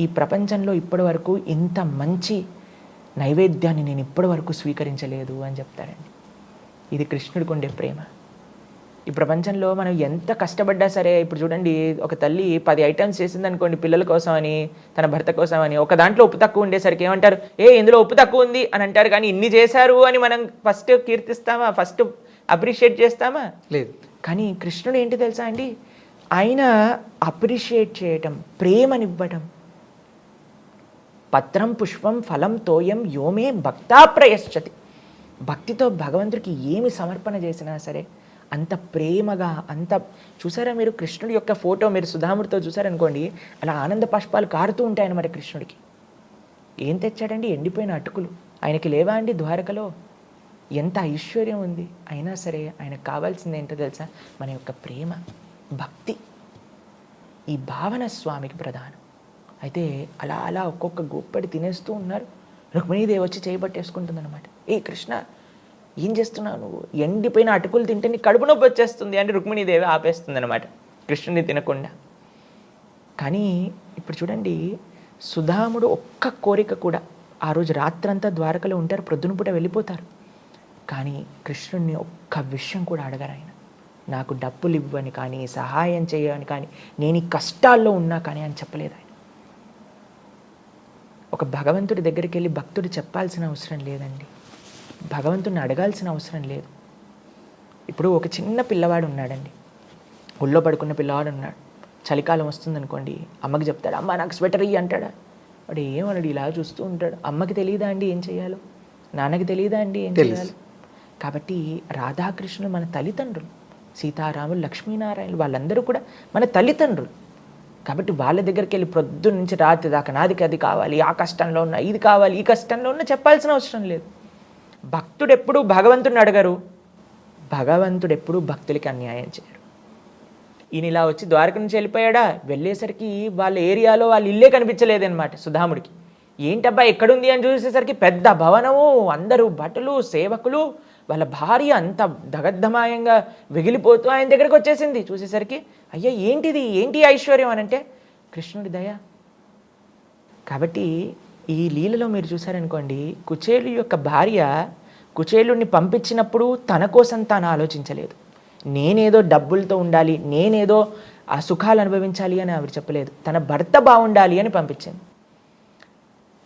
ఈ ప్రపంచంలో ఇప్పటి వరకు ఇంత మంచి నైవేద్యాన్ని నేను ఇప్పటి వరకు స్వీకరించలేదు అని చెప్తాడండి. ఇది కృష్ణుడికి ఉండే ప్రేమ. ఈ ప్రపంచంలో మనం ఎంత కష్టపడ్డా సరే, ఇప్పుడు చూడండి ఒక తల్లి 10 ఐటమ్స్ చేసింది అనుకోండి పిల్లల కోసం అని, తన భర్త కోసం అని, ఒక దాంట్లో ఉప్పు తక్కువ ఉండేసరికి ఏమంటారు, ఇందులో ఉప్పు తక్కువ ఉంది అని అంటారు. కానీ ఇన్ని చేశారు అని మనం ఫస్ట్ కీర్తిస్తామా, ఫస్ట్ అప్రిషియేట్ చేస్తామా? లేదు. కానీ కృష్ణుడు ఏంటి తెలుసా అండి, ఆయన అప్రిషియేట్ చేయటం, ప్రేమనివ్వటం. పత్రం పుష్పం ఫలం తోయం యోమే భక్తా ప్రయశ్చతి. భక్తితో భగవంతుడికి ఏమి సమర్పణ చేసినా సరే అంత ప్రేమగా, అంత చూసారా మీరు కృష్ణుడి యొక్క ఫోటో మీరు సుధాముడితో చూసారనుకోండి, అలా ఆనంద పుష్పాలు కారుతూ ఉంటాయన్నమాట కృష్ణుడికి. ఏం తెచ్చాడండి, ఎండిపోయిన అటుకులు. ఆయనకి లేవా అండి ద్వారకలో? ఎంత ఐశ్వర్యం ఉంది, అయినా సరే ఆయనకు కావాల్సింది ఏంటో తెలుసా, మన యొక్క ప్రేమ, భక్తి. ఈ భావన స్వామికి ప్రధానం. అయితే అలా అలా ఒక్కొక్క గొప్పడి తినేస్తూ ఉన్నారు. రుక్మిణీదేవి వచ్చి చేయబట్టేసుకుంటుంది అనమాట. కృష్ణ ఏం చేస్తున్నావు నువ్వు, ఎండిపోయిన అటుకులు తింటే నీ కడుపు నొప్పి వచ్చేస్తుంది అని రుక్మిణీదేవి ఆపేస్తుంది అనమాట కృష్ణుని తినకుండా. కానీ ఇప్పుడు చూడండి, సుధాముడు ఒక్క కోరిక కూడా, ఆ రోజు రాత్రంతా ద్వారకలో ఉంటారు, ప్రొద్దున పూట వెళ్ళిపోతారు. కానీ కృష్ణుడిని ఒక్క విషయం కూడా అడగరు ఆయన. నాకు డబ్బులు ఇవ్వని కానీ, సహాయం చేయని కానీ, నేను ఈ కష్టాల్లో ఉన్నా కానీ అని చెప్పలేదు ఆయన. ఒక భగవంతుడి దగ్గరికి వెళ్ళి భక్తుడు చెప్పాల్సిన అవసరం లేదండి, భగవంతుడిని అడగాల్సిన అవసరం లేదు. ఇప్పుడు ఒక చిన్న పిల్లవాడు ఉన్నాడండి, ఒళ్ళో పడుకున్న పిల్లవాడు ఉన్నాడు. చలికాలం వస్తుందనుకోండి, అమ్మకి చెప్తాడు, అమ్మ నాకు స్వెటర్ ఇయ్యి అంటాడా? వాడు ఏమన్నాడు, ఇలా చూస్తూ ఉంటాడు. అమ్మకి తెలియదా అండి ఏం చేయాలో, నాన్నకి తెలియదా అండి ఏం చేయాలో? కాబట్టి రాధాకృష్ణులు మన తల్లిదండ్రులు, సీతారాములు, లక్ష్మీనారాయణులు, వాళ్ళందరూ కూడా మన తల్లిదండ్రులు. కాబట్టి వాళ్ళ దగ్గరికి వెళ్ళి ప్రొద్దు నుంచి రాత్రి దాకా నాదికి అది కావాలి, ఆ కష్టంలో ఉన్న ఇది కావాలి, ఈ కష్టంలో ఉన్న చెప్పాల్సిన అవసరం లేదు. భక్తుడు ఎప్పుడూ భగవంతుడిని అడగరు, భగవంతుడు ఎప్పుడూ భక్తులకి అన్యాయం చేయరు. ఈయన ఇలా వచ్చి ద్వారక నుంచి వెళ్ళిపోయాడా, వెళ్ళేసరికి వాళ్ళ ఏరియాలో వాళ్ళ ఇల్లే కనిపించలేదన్నమాట సుధాముడికి. ఏంటబ్బా ఎక్కడుంది అని చూసేసరికి పెద్ద భవనము, అందరూ భటులు, సేవకులు, వాళ్ళ భార్య అంత దగద్ధమాయంగా వెగిలిపోతూ ఆయన దగ్గరికి వచ్చేసింది. చూసేసరికి అయ్యా ఏంటిది, ఏంటి ఐశ్వర్యం అని అంటే కృష్ణుడి దయ. కాబట్టి ఈ లీలలో మీరు చూసారనుకోండి, కుచేలు యొక్క భార్య కుచేలుడిని పంపించినప్పుడు తన కోసం తాను ఆలోచించలేదు. నేనేదో డబ్బులతో ఉండాలి, నేనేదో ఆ సుఖాలు అనుభవించాలి అని ఆవిడ చెప్పలేదు, తన భర్త బాగుండాలి అని పంపించింది.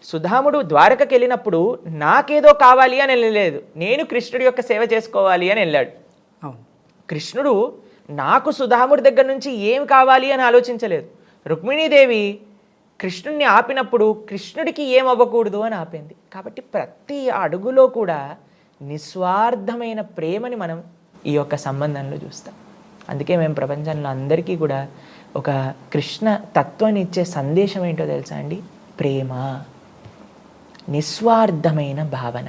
సుధాముడు ద్వారకకి వెళ్ళినప్పుడు నాకేదో కావాలి అని వెళ్ళలేదు, నేను కృష్ణుడి యొక్క సేవ చేసుకోవాలి అని వెళ్ళాడు. కృష్ణుడు నాకు సుధాముడి దగ్గర నుంచి ఏం కావాలి అని ఆలోచించలేదు. రుక్మిణీదేవి కృష్ణుడిని ఆపినప్పుడు కృష్ణుడికి ఏం అవ్వకూడదు అని ఆపింది. కాబట్టి ప్రతి అడుగులో కూడా నిస్వార్థమైన ప్రేమని మనం ఈ యొక్క సంబంధంలో చూస్తాం. అందుకే మేము ప్రపంచంలో అందరికీ కూడా ఒక కృష్ణ తత్వాన్ని ఇచ్చే సందేశం ఏంటో తెలుసా అండి, ప్రేమ, నిస్వార్థమైన భావన.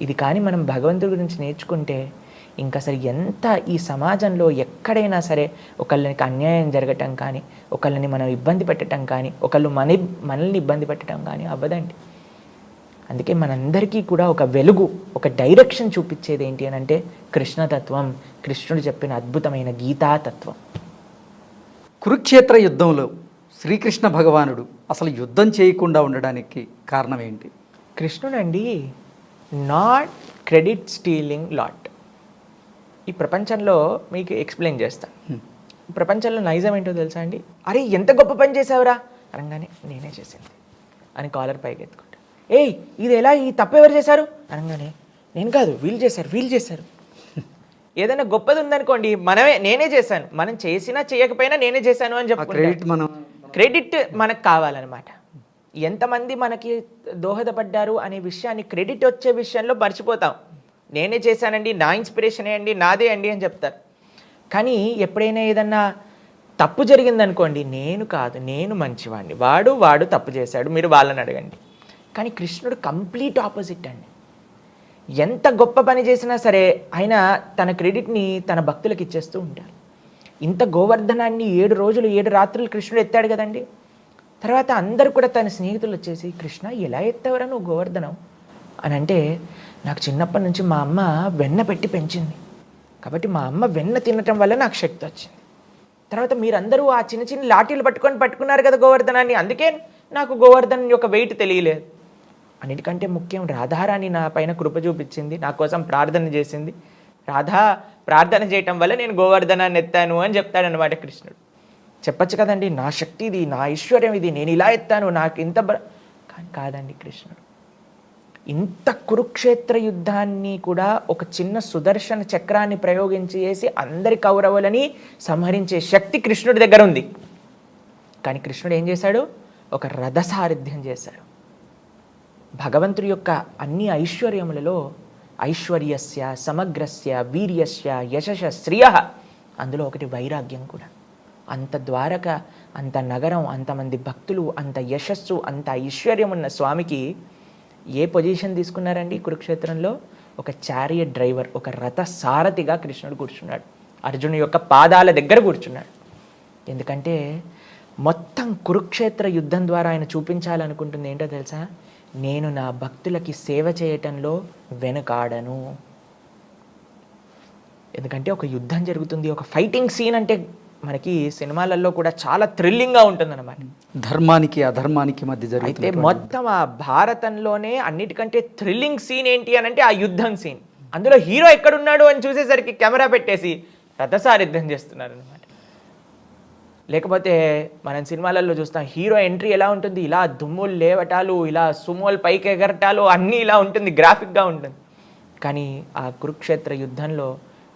ఇది కానీ మనం భగవంతుడి గురించి నేర్చుకుంటే ఇంకా అసలు ఎంత ఈ సమాజంలో ఎక్కడైనా సరే ఒకళ్ళకి అన్యాయం జరగటం కానీ, ఒకళ్ళని మనం ఇబ్బంది పెట్టడం కానీ, ఒకళ్ళు మనల్ని ఇబ్బంది పెట్టడం కానీ అవ్వదండి. అందుకే మనందరికీ కూడా ఒక వెలుగు, ఒక డైరెక్షన్ చూపించేది ఏంటి అని అంటే కృష్ణతత్వం, కృష్ణుడు చెప్పిన అద్భుతమైన గీతాతత్వం. కురుక్షేత్ర యుద్ధంలో శ్రీకృష్ణ భగవానుడు అసలు యుద్ధం చేయకుండా ఉండడానికి కారణం ఏంటి? కృష్ణుడు అండి నాట్ క్రెడిట్ స్టీలింగ్ లాట్. ఈ ప్రపంచంలో మీకు ఎక్స్ప్లెయిన్ చేస్తాను. ప్రపంచంలో నైజం ఏంటో తెలుసా అండి, అరే ఎంత గొప్ప పని చేసావురా అనగానే నేనే చేసింది అని కాలర్ పైకి ఎత్తుకుంటా. ఇది ఎలా, ఈ తప్పు ఎవరు చేశారు అనగానే నేను కాదు, వీళ్ళు చేశారు. ఏదైనా గొప్పది ఉందనుకోండి, నేనే చేశాను, మనం చేసినా చేయకపోయినా నేనే చేశాను అని చెప్పి క్రెడిట్ మనకు కావాలన్నమాట. ఎంతమంది మనకి దోహదపడ్డారు అనే విషయాన్ని, క్రెడిట్ వచ్చే విషయంలో మర్చిపోతాం. నేనే చేశానండి, నా ఇన్స్పిరేషనే అండి, నాదే అండి అని చెప్తారు. కానీ ఎప్పుడైనా ఏదన్నా తప్పు జరిగిందనుకోండి, నేను కాదు, నేను మంచివాడిని, వాడు తప్పు చేశాడు, మీరు వాళ్ళని అడగండి. కానీ కృష్ణుడు కంప్లీట్ ఆపోజిట్ అండి. ఎంత గొప్ప పని చేసినా సరే ఆయన తన క్రెడిట్ని తన భక్తులకు ఇచ్చేస్తూ ఉంటారు. ఇంత గోవర్ధనాన్ని 7 రోజులు 7 రాత్రులు కృష్ణుడు ఎత్తాడు కదండి. తర్వాత అందరూ కూడా తన స్నేహితులు వచ్చేసి, కృష్ణ ఎలా ఎత్తావరా నువ్వు గోవర్ధనం అని అంటే, నాకు చిన్నప్పటి నుంచి మా అమ్మ వెన్న పెట్టి పెంచింది, కాబట్టి మా అమ్మ వెన్న తినటం వల్ల నాకు శక్తి వచ్చింది. తర్వాత మీరందరూ ఆ చిన్న చిన్న లాఠీలు పట్టుకున్నారు కదా గోవర్ధనాన్ని, అందుకే నాకు గోవర్ధన్ యొక్క వెయిట్ తెలియలేదు. అన్నిటికంటే ముఖ్యం, రాధారాణి నా పైన కృప చూపించింది, నా కోసం ప్రార్థన చేసింది, రాధా ప్రార్థన చేయటం వల్ల నేను గోవర్ధనాన్ని ఎత్తాను అని చెప్తాడనమాట కృష్ణుడు. చెప్పచ్చు కదండి, నా శక్తి ఇది, నా ఐశ్వర్యం ఇది, నేను ఇలా ఎత్తాను, నాకు ఇంత కానీ కాదండి. కృష్ణుడు ఇంత కురుక్షేత్ర యుద్ధాన్ని కూడా ఒక చిన్న సుదర్శన చక్రాన్ని ప్రయోగించి చేసి అందరి కౌరవులని సంహరించే శక్తి కృష్ణుడి దగ్గర ఉంది. కానీ కృష్ణుడు ఏం చేశాడు? ఒక రథసారథ్యం చేశాడు. భగవంతుడి యొక్క అన్ని ఐశ్వర్యములలో ఐశ్వర్యస్య, సమగ్రస్య, వీర్యస్య, యశస్య, శ్రియ, అందులో ఒకటి వైరాగ్యం కూడా. అంత ద్వారక, అంత నగరం, అంతమంది భక్తులు, అంత యశస్సు, అంత ఐశ్వర్యం ఉన్న స్వామికి ఏ పొజిషన్ తీసుకున్నారండి కురుక్షేత్రంలో? ఒక చారియట్ డ్రైవర్, ఒక రథ సారథిగా కృష్ణుడు కూర్చున్నాడు. అర్జునుడి యొక్క పాదాల దగ్గర కూర్చున్నాడు. ఎందుకంటే మొత్తం కురుక్షేత్ర యుద్ధం ద్వారా ఆయన చూపించాలనుకుంటుంది ఏంటో తెలుసా? నేను నా భక్తులకి సేవ చేయటంలో వెనుకాడను. ఎందుకంటే ఒక యుద్ధం జరుగుతుంది, ఒక ఫైటింగ్ సీన్ అంటే మనకి సినిమాలలో కూడా చాలా థ్రిల్లింగ్గా ఉంటుందన్నమాట. ధర్మానికి అధర్మానికి మధ్య అయితే జరుగుతుంది. మొత్తం ఆ భారతంలోనే అన్నిటికంటే థ్రిల్లింగ్ సీన్ ఏంటి అని అంటే ఆ యుద్ధం సీన్. అందులో హీరో ఎక్కడున్నాడు అని చూసేసరికి కెమెరా పెట్టేసి రథసారథ్యం చేస్తున్నారు అనమాట. లేకపోతే మనం సినిమాలలో చూస్తాం, హీరో ఎంట్రీ ఎలా ఉంటుంది, ఇలా దుమ్ములు లేవటాలు, ఇలా సుమోలు పైకి ఎగరటాలు, అన్నీ ఇలా ఉంటుంది, గ్రాఫిక్గా ఉంటుంది. కానీ ఆ కురుక్షేత్ర యుద్ధంలో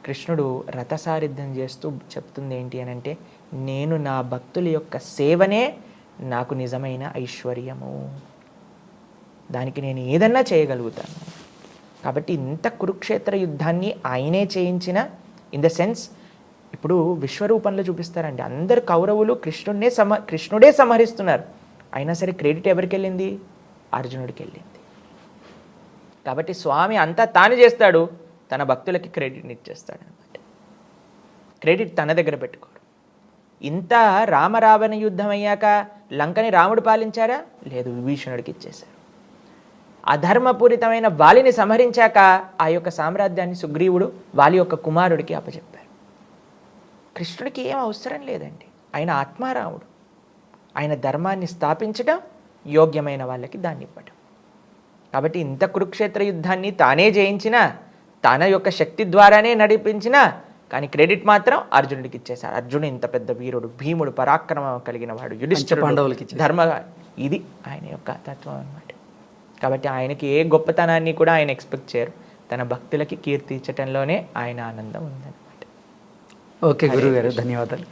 కృష్ణుడు రథసారథ్యం చేస్తూ చెప్తుంది ఏంటి అని అంటే, నేను నా భక్తుల యొక్క సేవనే నాకు నిజమైన ఐశ్వర్యము, దానికి నేను ఏదన్నా చేయగలుగుతాను. కాబట్టి ఇంత కురుక్షేత్ర యుద్ధాన్ని ఆయనే చేయించిన, ఇన్ ద సెన్స్ ఇప్పుడు విశ్వరూపంలో చూపిస్తారండి. అందరు కౌరవులు కృష్ణుడే సంహరిస్తున్నారు, అయినా సరే క్రెడిట్ ఎవరికి వెళ్ళింది? అర్జునుడికి వెళ్ళింది. కాబట్టి స్వామి అంతా తాను చేస్తాడు, తన భక్తులకి క్రెడిట్ని ఇచ్చేస్తాడు అనమాట. క్రెడిట్ తన దగ్గర పెట్టుకోడు. ఇంత రామరావణ యుద్ధం అయ్యాక లంకని రాముడు పాలించారా? లేదు, విభీషణుడికి ఇచ్చేశారు. అధర్మపూరితమైన వాలిని సంహరించాక ఆ యొక్క సామ్రాజ్యాన్ని సుగ్రీవుడు వాలి యొక్క కుమారుడికి అప్పచెప్పారు. కృష్ణుడికి ఏం అవసరం లేదండి, ఆయన ఆత్మారాముడు. ఆయన ధర్మాన్ని స్థాపించడం, యోగ్యమైన వాళ్ళకి దాన్ని ఇవ్వడం. కాబట్టి ఇంత కురుక్షేత్ర యుద్ధాన్ని తానే జయించిన, తన యొక్క శక్తి ద్వారానే నడిపించిన, కానీ క్రెడిట్ మాత్రం అర్జునుడికి ఇచ్చేశాడు. అర్జునుడు ఇంత పెద్ద వీరుడు, భీముడు, పరాక్రమం కలిగిన వాడు, యుధిష్ఠిరుడు, ధర్మ, ఇది ఆయన యొక్క తత్వం అన్నమాట. కాబట్టి ఆయనకి ఏ గొప్పతనాన్ని కూడా ఆయన ఎక్స్పెక్ట్ చేయరు, తన భక్తులకి కీర్తి ఇచ్చటంలోనే ఆయన ఆనందం ఉందన్నమాట. ఓకే గురువు గారు, ధన్యవాదాలు.